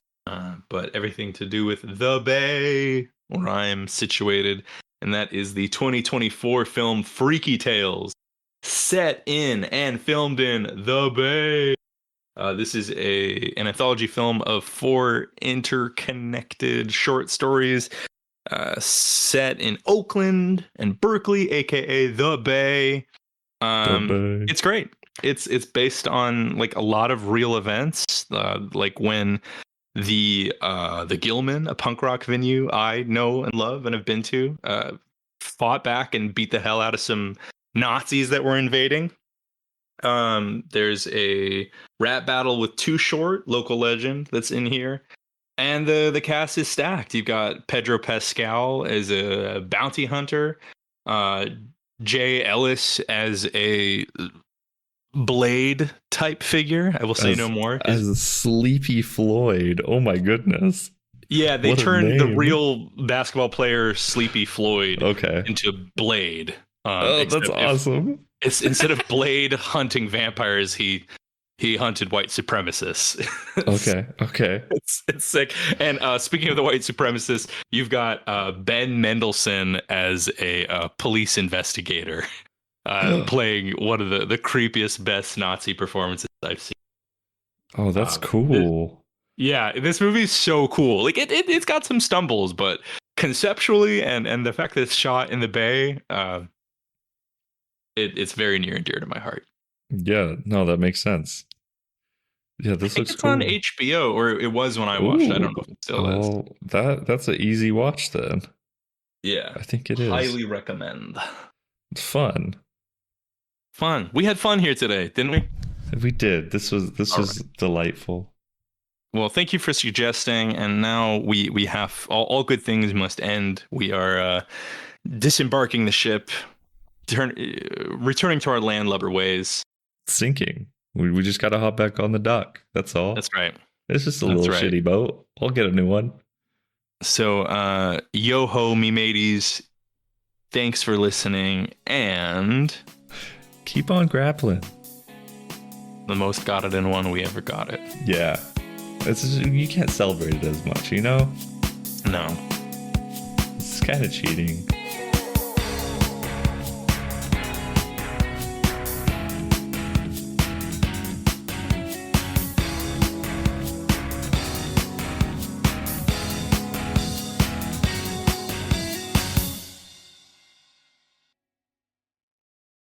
but everything to do with the Bay, where I'm situated, and that is the 2024 film Freaky Tales, set in and filmed in the Bay. This is an anthology film of 4 interconnected short stories set in Oakland and Berkeley, aka the Bay. It's great. It's based on like a lot of real events, like when the Gilman, a punk rock venue I know and love and have been to, fought back and beat the hell out of some Nazis that were invading. There's a rap battle with Too Short, local legend, that's in here. And the cast is stacked. You've got Pedro Pascal as a bounty hunter, Jay Ellis as a Blade type figure. I will say no more. As a Sleepy Floyd. Oh my goodness. Yeah, they turned the real basketball player Sleepy Floyd into Blade. That's awesome. It's instead of Blade hunting vampires, he hunted white supremacists. Okay. It's sick. And speaking of the white supremacists, you've got Ben Mendelsohn as a police investigator, playing one of the creepiest, best Nazi performances I've seen. Oh, that's cool. This movie is so cool. Like it's got some stumbles, but conceptually and the fact that it's shot in the Bay, it's very near and dear to my heart. Yeah, no, that makes sense. Yeah, this looks cool. It's on HBO, or it was when I watched it. I don't know if it still is. That's an easy watch then. Yeah, I think it is. Highly recommend. It's fun. We had fun here today, didn't we? We did. This was delightful. Well, thank you for suggesting. And now we have all good things must end. We are disembarking the ship, returning to our landlubber ways. Sinking. We just got to hop back on the dock. That's all. That's right. It's just a little shitty boat. I'll get a new one. So, yo-ho, me mateys. Thanks for listening. And keep on grappling. The most got it in one we ever got it. Yeah. You can't celebrate it as much, you know? No. It's kind of cheating.